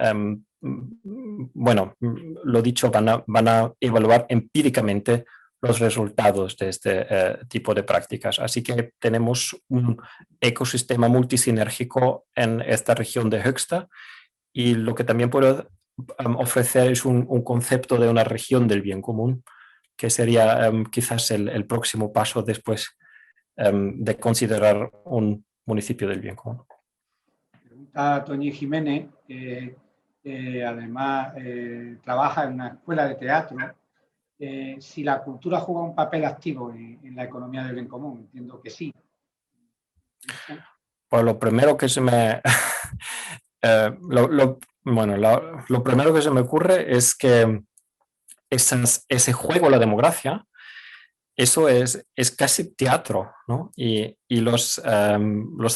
bueno, lo dicho, van a evaluar empíricamente los resultados de este tipo de prácticas. Así que tenemos un ecosistema multisinérgico en esta región de Höxter, y lo que también puedo ofrecer es un concepto de una región del bien común, que sería quizás el próximo paso después de considerar un municipio del bien común. Pregunta Toñi Jiménez, además trabaja en una escuela de teatro. Si la cultura juega un papel activo en la economía del bien común, entiendo que sí. Pues lo primero que se me lo primero que se me ocurre es que ese juego, la democracia, eso es casi teatro, ¿no? Y los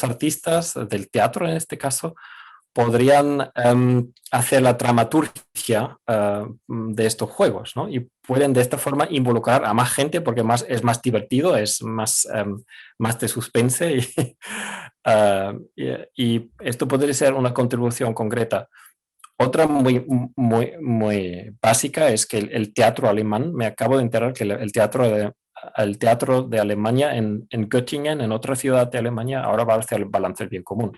artistas del teatro, en este caso, podrían hacer la dramaturgia de estos juegos, ¿no? Y pueden de esta forma involucrar a más gente, porque es más divertido, es más de suspense, y esto podría ser una contribución concreta. Otra muy básica es que el teatro alemán, me acabo de enterar que el teatro de Alemania en Göttingen, en otra ciudad de Alemania, ahora va a hacer el balance del bien común.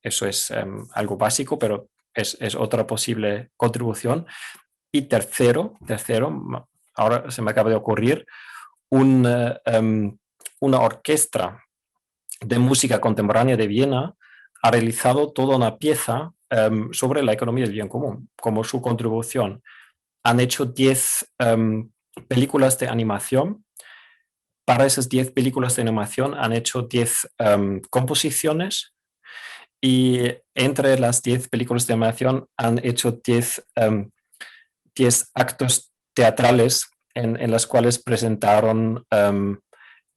Eso es algo básico, pero es otra posible contribución. Y tercero, ahora se me acaba de ocurrir, una orquesta de música contemporánea de Viena ha realizado toda una pieza sobre la economía del bien común, como su contribución. Han hecho 10 películas de animación. Para esas 10 películas de animación han hecho 10 composiciones, y entre las 10 películas de animación han hecho 10 actos teatrales en las cuales presentaron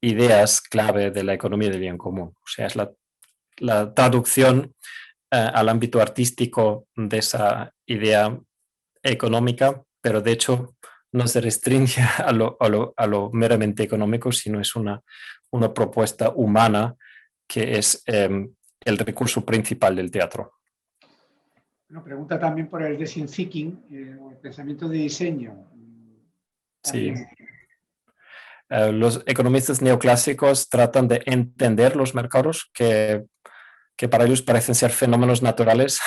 ideas clave de la economía del bien común. O sea, es la traducción al ámbito artístico de esa idea económica, pero de hecho no se restringe a lo meramente económico, sino es una propuesta humana que es el recurso principal del teatro. Bueno, pregunta también por el design thinking, el pensamiento de diseño. Sí. Los economistas neoclásicos tratan de entender los mercados que para ellos parecen ser fenómenos naturales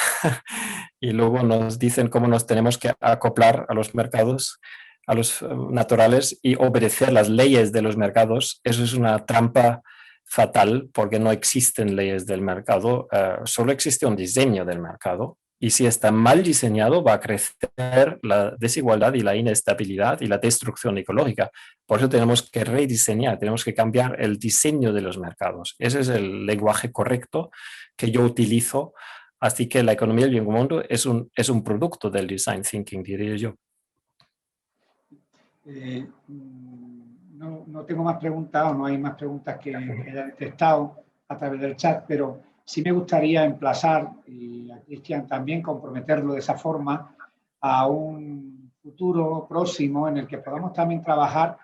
y luego nos dicen cómo nos tenemos que acoplar a los mercados, a los naturales, y obedecer las leyes de los mercados. Eso es una trampa fatal, porque no existen leyes del mercado, solo existe un diseño del mercado, y si está mal diseñado va a crecer la desigualdad y la inestabilidad y la destrucción ecológica. Por eso tenemos que rediseñar, tenemos que cambiar el diseño de los mercados. Ese es el lenguaje correcto que yo utilizo. Así que la economía del bien común es un producto del design thinking, diría yo. No tengo más preguntas, o no hay más preguntas que hayan detectado a través del chat, pero sí me gustaría emplazar, y a Cristian también, comprometerlo de esa forma a un futuro próximo en el que podamos también trabajar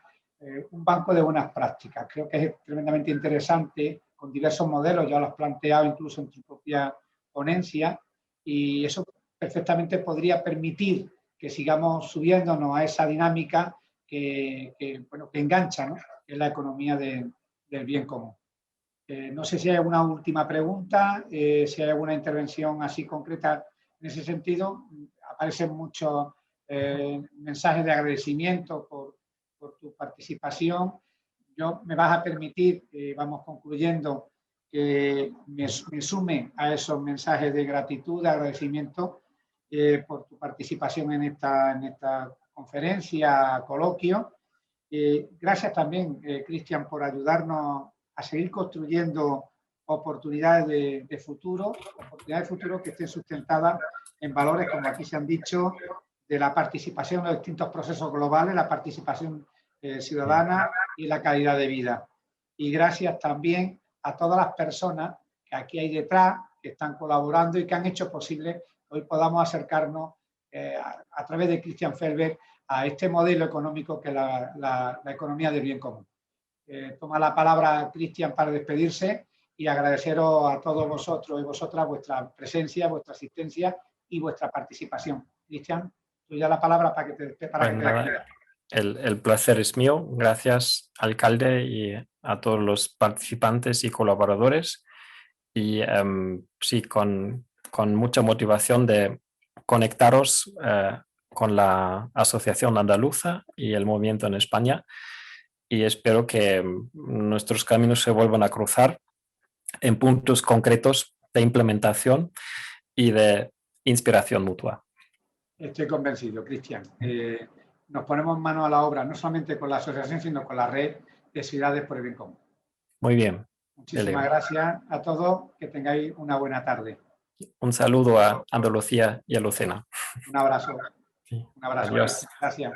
un banco de buenas prácticas. Creo que es tremendamente interesante, con diversos modelos, ya lo has planteado incluso en tu propia ponencia, y eso perfectamente podría permitir que sigamos subiéndonos a esa dinámica bueno, que engancha, ¿no? En la economía del bien común. No sé si hay alguna última pregunta, si hay alguna intervención así concreta en ese sentido. Aparecen muchos mensajes de agradecimiento por tu participación. Me vas a permitir, vamos concluyendo, que me sume a esos mensajes de gratitud, de agradecimiento por tu participación en esta conferencia, coloquio. Gracias también, Cristian, por ayudarnos a seguir construyendo oportunidades de futuro que estén sustentadas en valores, como aquí se han dicho, de la participación en los distintos procesos globales, la participación ciudadana y la calidad de vida. Y gracias también a todas las personas que aquí hay detrás, que están colaborando y que han hecho posible que hoy podamos acercarnos a través de Christian Felber a este modelo económico que es la economía del bien común. Toma la palabra Cristian para despedirse y agradeceros a todos vosotros y vosotras vuestra presencia, vuestra asistencia y vuestra participación. Cristian, tuya la palabra para que te despidas. El placer es mío. Gracias, alcalde, y a todos los participantes y colaboradores. Y sí, con mucha motivación de conectaros con la Asociación Andaluza y el movimiento en España. Y espero que nuestros caminos se vuelvan a cruzar en puntos concretos de implementación y de inspiración mutua. Estoy convencido, Cristian. Nos ponemos manos a la obra, no solamente con la asociación, sino con la red de ciudades por el bien común. Muy bien. Muchísimas gracias a todos. Que tengáis una buena tarde. Un saludo a Andalucía y a Lucena. Un abrazo. Sí. Un abrazo. Adiós. Gracias.